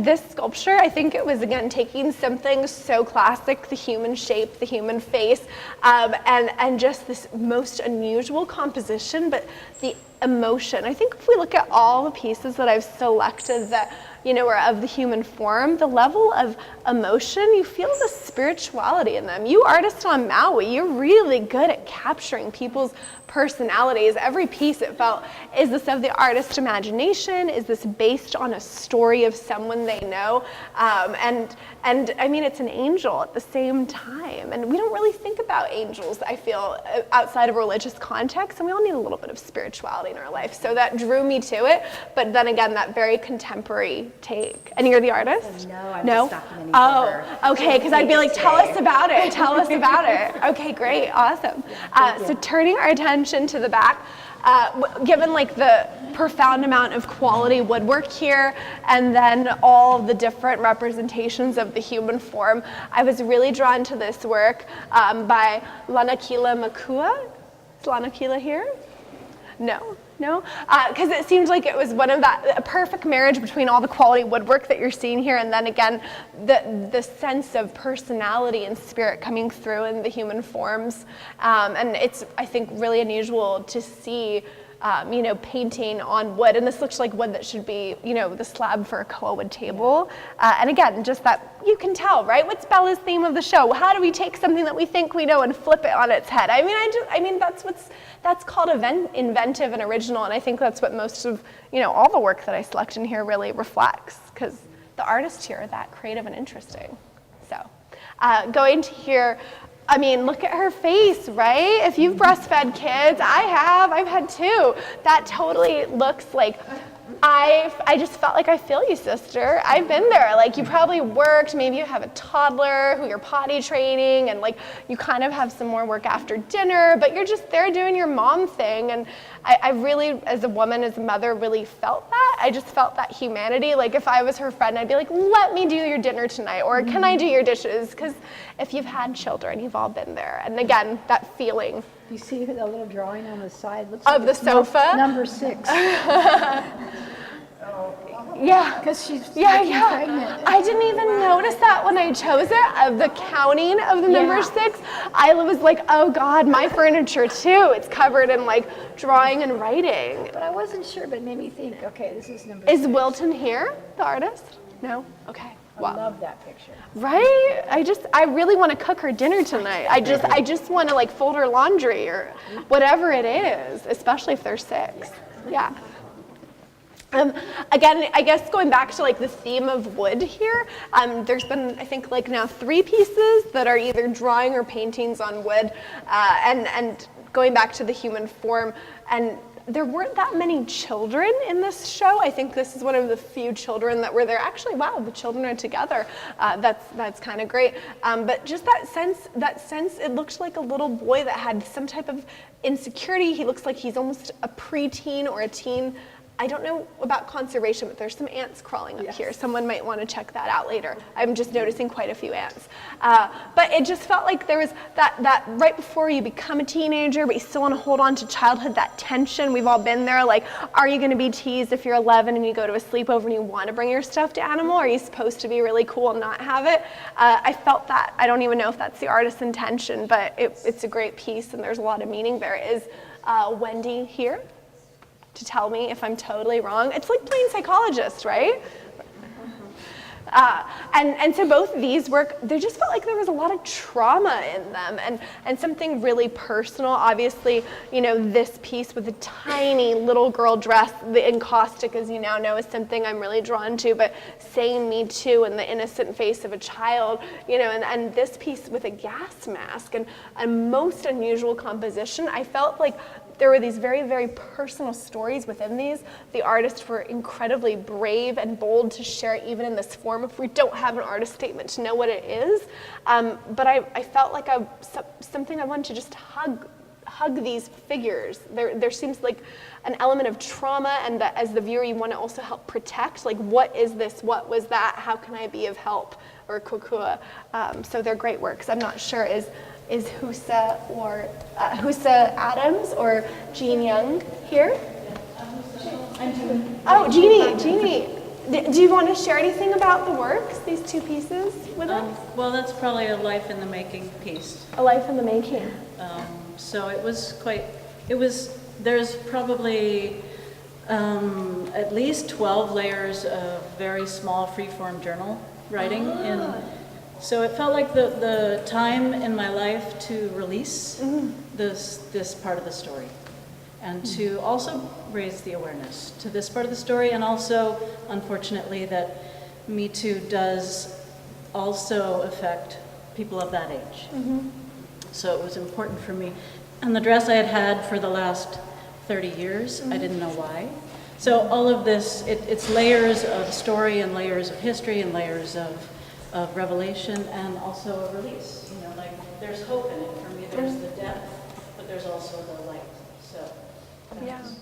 This sculpture, I think it was, again, taking something so classic, the human shape, the human face, and just this most unusual composition, but the emotion. I think if we look at all the pieces that I've selected that, or of the human form, the level of emotion, you feel the spirituality in them. You artists on Maui, you're really good at capturing people's personalities. Every piece, it felt, is this of the artist's imagination? Is this based on a story of someone they know? And I mean, it's an angel at the same time. And we don't really think about angels, I feel, outside of a religious context, and we all need a little bit of spirituality in our life. So that drew me to it, but then again, that very contemporary take. And you're the artist? No, I'm just documenting for her. Okay, because I'd be like, tell us about it, tell us about it. Okay, great, awesome. So turning our attention to the back, given like the profound amount of quality woodwork here, and then all the different representations of the human form, I was really drawn to this work by Lanakila Makua. Is Lanakila here? No? Because it seemed like it was a perfect marriage between all the quality woodwork that you're seeing here, and then again, the sense of personality and spirit coming through in the human forms. And it's, I think, really unusual to see painting on wood, and this looks like wood that should be, the slab for a koa wood table. And again, just that, you can tell, right? What's Bella's theme of the show? How do we take something that we think we know and flip it on its head? I mean, that's called inventive and original, and I think that's what most of, all the work that I select in here really reflects, because the artists here are that creative and interesting. So, going to here, I mean, look at her face, right? If you've breastfed kids, I've had two. That totally looks like, I just felt like I feel you, sister. I've been there. Like, you probably worked, maybe you have a toddler who you're potty training, and like, you kind of have some more work after dinner, but you're just there doing your mom thing. And I really, as a woman, as a mother, really felt that. I just felt that humanity. Like, if I was her friend, I'd be like, let me do your dinner tonight, or can I do your dishes? Because if you've had children, you've all been there. And again, that feeling. You see the little drawing on the side? Looks of like the it's sofa? Number 6. Yeah. Because she's yeah. pregnant. I didn't even notice that when I chose it, of the counting of the number 6. I was like, oh God, my furniture too. It's covered in like drawing and writing. But I wasn't sure, but it made me think, okay, this is number 6. Is Wilton here, the artist? No? Okay. I love that picture. Right? I really want to cook her dinner tonight. I just want to like fold her laundry or whatever it is, especially if they're 6. Yeah. Again, I guess going back to like the theme of wood here, there's been, I think, like now 3 pieces that are either drawing or paintings on wood, and going back to the human form, and there weren't that many children in this show. I think this is one of the few children that were there. Actually, wow, the children are together. That's kind of great. But just that sense, it looked like a little boy that had some type of insecurity. He looks like he's almost a preteen or a teen. I don't know about conservation, but there's some ants crawling up here. Someone might want to check that out later. I'm just noticing quite a few ants. But it just felt like there was that right before you become a teenager, but you still want to hold on to childhood, that tension. We've all been there. Like, are you going to be teased if you're 11 and you go to a sleepover and you want to bring your stuffed animal? Are you supposed to be really cool and not have it? I felt that. I don't even know if that's the artist's intention, but it's a great piece and there's a lot of meaning there. Is Wendy here to tell me if I'm totally wrong? It's like playing psychologist, right? And so both of these work, they just felt like there was a lot of trauma in them and something really personal. Obviously, this piece with a tiny little girl dress, the encaustic, as you now know, is something I'm really drawn to, but saying me too and the innocent face of a child, and this piece with a gas mask and a most unusual composition, I felt like there were these very, very personal stories within these. The artists were incredibly brave and bold to share it even in this form if we don't have an artist statement to know what it is. But I felt like something I wanted to just hug these figures. There seems like an element of trauma, and that as the viewer you want to also help protect, like what is this, what was that, how can I be of help, or kokua. So they're great works. I'm not sure, is Husa or Husa Adams or Jean Young here? Oh, Jeannie, do you want to share anything about the works, these 2 pieces with us? Well, that's probably a life in the making piece. A life in the making. So there's probably At least 12 layers of very small free-form journal writing. So it felt like the time in my life to release this part of the story, and to also raise the awareness to this part of the story, and also, unfortunately, that Me Too does also affect people of that age. So it was important for me. And the dress I had had for the last 30 years, I didn't know why. So all of this, it's layers of story and layers of history and layers of revelation and also a release. You know, like there's hope in it for me. There's the depth, but there's also the light. So that's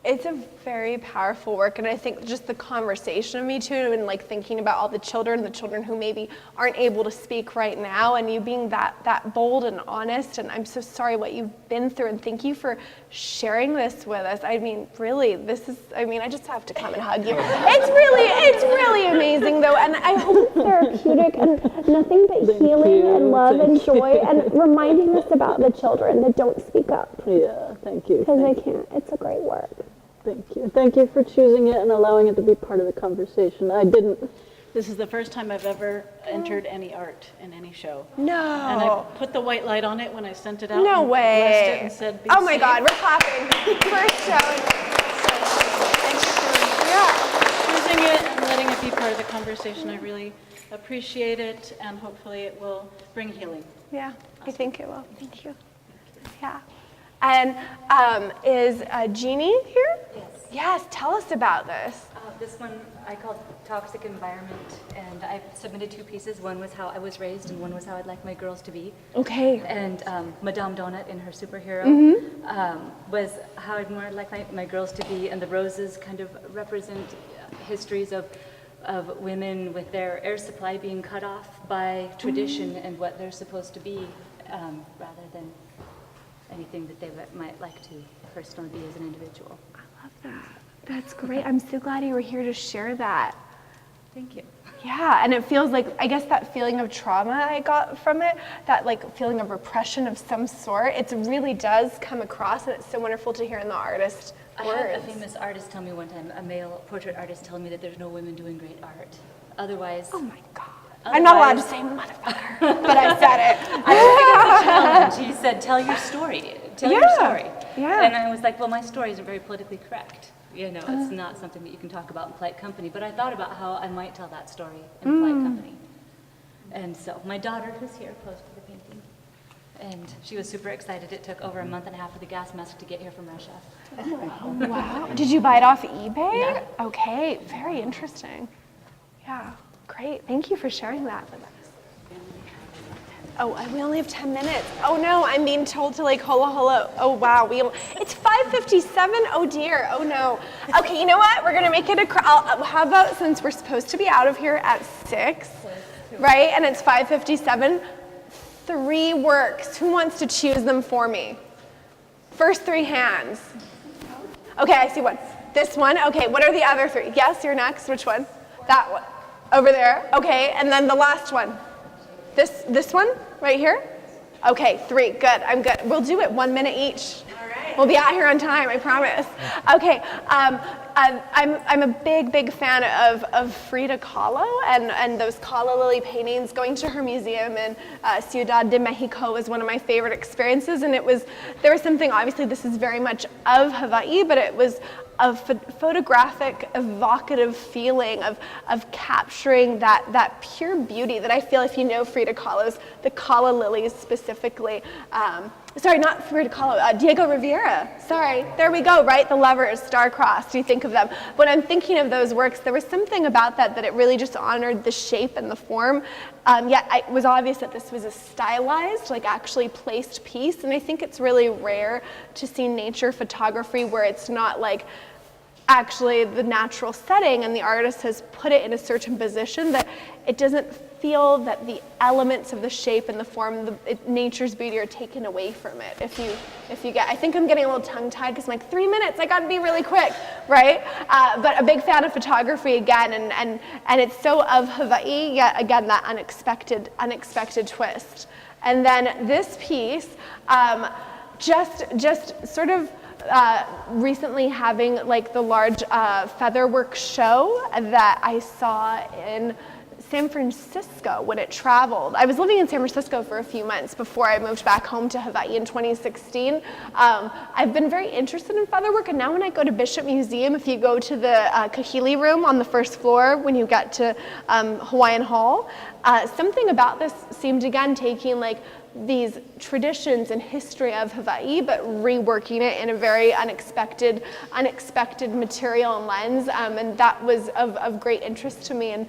It's a very powerful work, and I think just the conversation of Me Too and like thinking about all the children who maybe aren't able to speak right now, and you being that bold and honest, and I'm so sorry what you've been through, and thank you for sharing this with us. I mean, really, I just have to come and hug you. It's really amazing though, and I hope it's therapeutic and nothing but healing and love and joy, and reminding us about the children that don't speak up. Yeah, thank you. Because they can't. It's a great work. Thank you. Thank you for choosing it and allowing it to be part of the conversation. This is the first time I've ever entered any art in any show. No. And I put the white light on it when I sent it out. No and way. blessed it and said, "Be oh my safe." God, we're clapping. First show. Thank you for choosing it and letting it be part of the conversation. I really appreciate it, and hopefully it will bring healing. Yeah, I think it will. Thank you. Yeah. And is Jeannie here? Yes. Yes, tell us about this. This one I called Toxic Environment, and I submitted 2 pieces. One was how I was raised, and one was how I'd like my girls to be. Okay. And Madame Donut in her superhero was how I'd more like my girls to be, and the roses kind of represent histories of women with their air supply being cut off by tradition and what they're supposed to be, rather than anything that they might like to personally be as an individual. I love that. That's great. I'm so glad you were here to share that. Thank you. Yeah, and it feels like, I guess that feeling of trauma I got from it, that like feeling of repression of some sort, it really does come across, and it's so wonderful to hear in the artist words. I had a famous artist tell me one time, a male portrait artist tell me that there's no women doing great art. Otherwise... Oh my God. I'm not allowed to say motherfucker, but I said it. I took it as a challenge. He said, tell your story. Tell your story. Yeah. And I was like, well, my story isn't very politically correct. You know, it's not something that you can talk about in polite company. But I thought about how I might tell that story in polite company. And so my daughter, who's here, posed for the painting. And she was super excited. It took over a month and a half for the gas mask to get here from Russia. Oh, wow. Did you buy it off eBay? Yeah. Okay, very interesting. Yeah, great. Thank you for sharing that with us. Oh, we only have 10 minutes. Oh no, I'm being told to like holla holla. Oh wow, it's 5:57. Oh dear. Oh no. Okay, you know what? We're gonna make it how about, since we're supposed to be out of here at 6, right? And it's 5:57. 3 works. Who wants to choose them for me? First 3 hands. Okay, I see one. This one. Okay, what are the other 3? Yes, you're next. Which one? That one. Over there. Okay, and then the last one. This one right here? Okay, 3, good, I'm good. We'll do it 1 minute each. All right. We'll be out here on time, I promise. Okay, I'm a big fan of Frida Kahlo and those Kahlo lily paintings. Going to her museum in Ciudad de Mexico was one of my favorite experiences, and there was something, obviously this is very much of Hawaii, but it was a photographic, evocative feeling of capturing that pure beauty that I feel, if you know Frida Kahlo's, the Kahlo lilies specifically. Sorry, not Frida Kahlo, Diego Rivera. Sorry, there we go, right? The lovers, star-crossed, you think of them. When I'm thinking of those works, there was something about that it really just honored the shape and the form. Yet it was obvious that this was a stylized, like actually placed piece, and I think it's really rare to see nature photography where it's not like actually the natural setting and the artist has put it in a certain position that it doesn't feel that the elements of the shape and the form, nature's beauty are taken away from it. If you get, I think I'm getting a little tongue-tied because I'm like 3 minutes, I gotta be really quick, right? But a big fan of photography again, and it's so of Hawaii, yet again that unexpected twist. And then this piece, just sort of recently having like the large featherwork show that I saw in San Francisco when it traveled. I was living in San Francisco for a few months before I moved back home to Hawaii in 2016. I've been very interested in featherwork, and now when I go to Bishop Museum, if you go to the kahili room on the first floor when you get to Hawaiian Hall, something about this seemed again taking like these traditions and history of Hawaii, but reworking it in a very unexpected material and lens, and that was of great interest to me. And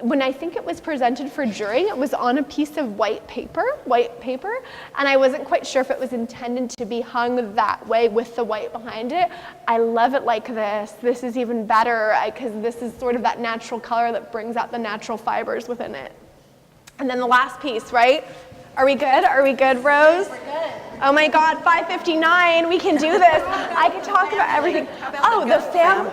when I think it was presented for jury, it was on a piece of white paper, and I wasn't quite sure if it was intended to be hung that way with the white behind it. I love it like this. This is even better because this is sort of that natural color that brings out the natural fibers within it. And then the last piece, right? Are we good? Are we good, Rose? We're good. Oh my God, 5:59, we can do this. I could talk about everything. Oh, the family.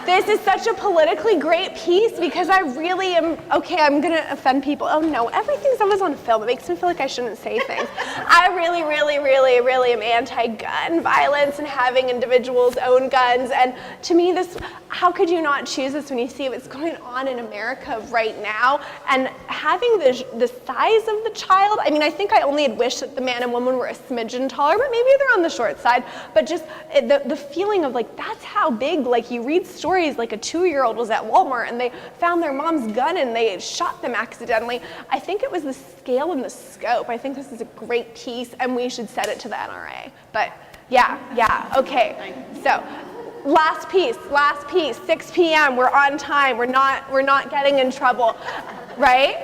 This is such a politically great piece because I really am, okay, I'm gonna offend people. Oh no, everything's always on film. It makes me feel like I shouldn't say things. I really am anti-gun violence and having individuals own guns. And to me, this, how could you not choose this when you see what's going on in America right now? And having the size of the child, I mean, I think I only had wished that the man and woman were a smidgen taller, but maybe they're on the short side. But just the feeling of like, that's how big, like you read stories like a 2-year-old was at Walmart and they found their mom's gun and they shot them accidentally. I think it was the scale and the scope. I think this is a great piece and we should set it to the NRA. But yeah, okay. So last piece, 6 p.m. We're on time. We're not getting in trouble. Right.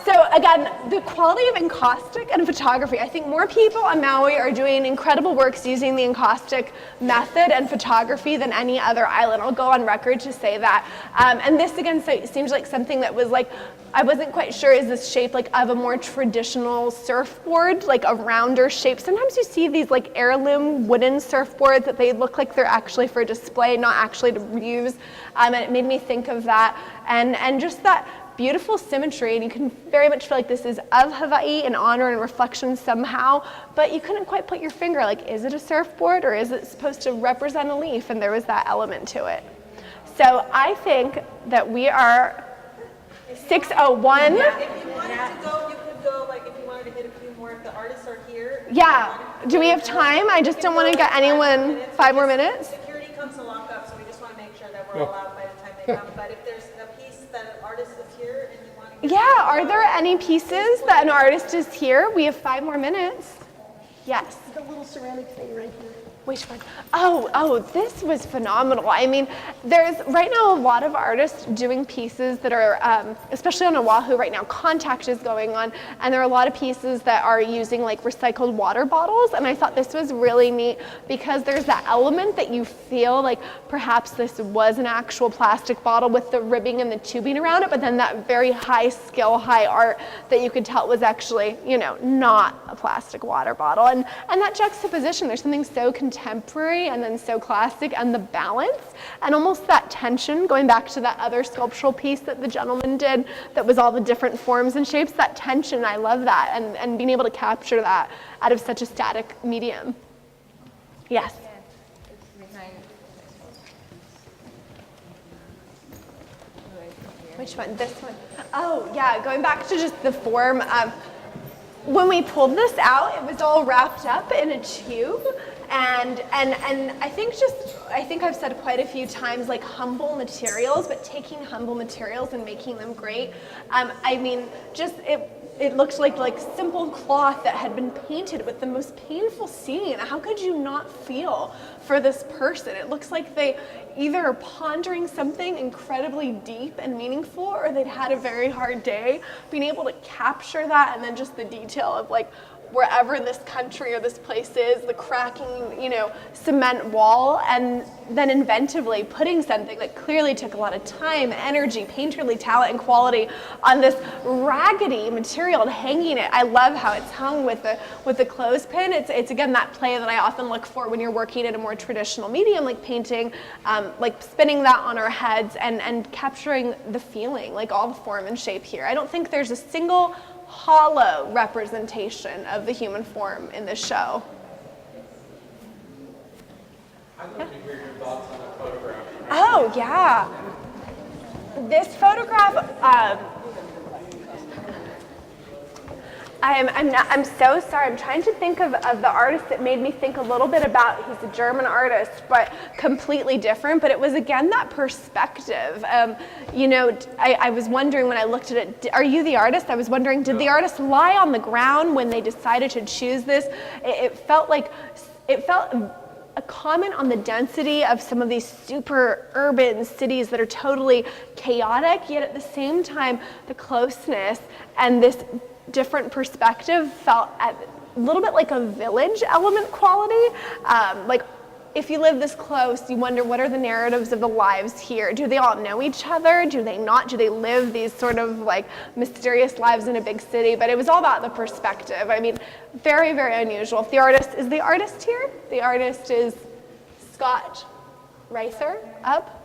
So again, the quality of encaustic and photography. I think more people on Maui are doing incredible works using the encaustic method and photography than any other island. I'll go on record to say that. And this again seems like something that was like, I wasn't quite sure, is this shape like of a more traditional surfboard, like a rounder shape? Sometimes you see these like heirloom wooden surfboards that they look like they're actually for display, not actually to use. And it made me think of that and just that beautiful symmetry, and you can very much feel like this is of Hawaii in honor and reflection somehow, but you couldn't quite put your finger, like, is it a surfboard or is it supposed to represent a leaf? And there was that element to it. So I think that we are 6:01. Yeah, if you wanted to go, you could go, like, if you wanted to hit a few more, if the artists are here. Yeah, do we have time? I just don't want to get anyone 5 more minutes. Security comes to lock up, so we just want to make sure that we're all out by the time they come. But if there's a piece that an artist is here and you want to get Yeah, are there any pieces that an artist is here? We have 5 more minutes. Yes. The little ceramic thing right here. Which one? Oh, this was phenomenal. I mean, there's right now a lot of artists doing pieces that are, especially on Oahu right now, contact is going on, and there are a lot of pieces that are using like recycled water bottles, and I thought this was really neat because there's that element that you feel like perhaps this was an actual plastic bottle with the ribbing and the tubing around it, but then that very high skill, high art that you could tell was actually, not a plastic water bottle. And that juxtaposition, there's something so contemporary and then so classic, and the balance and almost that tension, going back to that other sculptural piece that the gentleman did that was all the different forms and shapes, that tension, I love that, and being able to capture that out of such a static medium. Yes? Which one? This one? Oh, yeah, going back to just the form. When we pulled this out, it was all wrapped up in a tube. And I think I've said quite a few times, like, humble materials, but taking humble materials and making them great. I mean, just it looked like simple cloth that had been painted with the most painful scene. How could you not feel for this person? It looks like they either are pondering something incredibly deep and meaningful, or they'd had a very hard day. Being able to capture that, and then just the detail of like wherever this country or this place is, the cracking, cement wall, and then inventively putting something that clearly took a lot of time, energy, painterly talent, and quality on this raggedy material and hanging it. I love how it's hung with the clothespin. It's again that play that I often look for when you're working in a more traditional medium, like painting, like spinning that on our heads and capturing the feeling, like all the form and shape here. I don't think there's a single hollow representation of the human form in this show. I'd like to hear your thoughts on the photograph. Oh, yeah. This photograph, I'm so sorry. I'm trying to think of the artist that made me think a little bit about, he's a German artist, but completely different. But it was, again, that perspective. You know, I was wondering when I looked at it, are you the artist? I was wondering, did the artist lie on the ground when they decided to choose this? It felt a comment on the density of some of these super urban cities that are totally chaotic, yet at the same time, the closeness and this different perspective felt a little bit like a village element quality. Like, if you live this close, you wonder, what are the narratives of the lives here? Do they all know each other? Do they not? Do they live these sort of like mysterious lives in a big city? But it was all about the perspective. I mean, very, very unusual. If the artist, is the artist here? The artist is Scott Reither, up?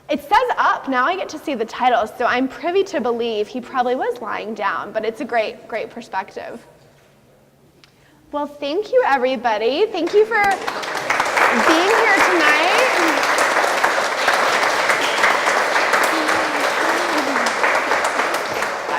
It says up, now I get to see the titles, so I'm privy to believe he probably was lying down, but it's a great, great perspective. Well, thank you, everybody. Thank you for being here tonight.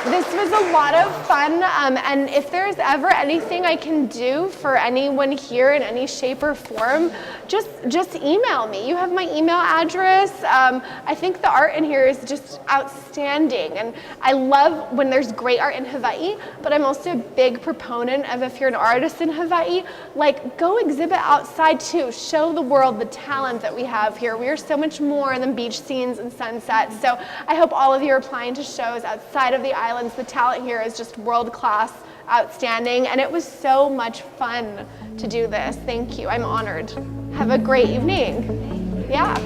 This was a lot of fun, and if there's ever anything I can do for anyone here in any shape or form, just email me. You have my email address. I think the art in here is just outstanding, and I love when there's great art in Hawaii, but I'm also a big proponent of, if you're an artist in Hawaii, like, go exhibit outside too. Show the world the talent that we have here. We are so much more than beach scenes and sunsets, so I hope all of you are applying to shows outside of the islands. The talent here is just world-class, outstanding, and it was so much fun to do this. Thank you. I'm honored. Have a great evening. Yeah.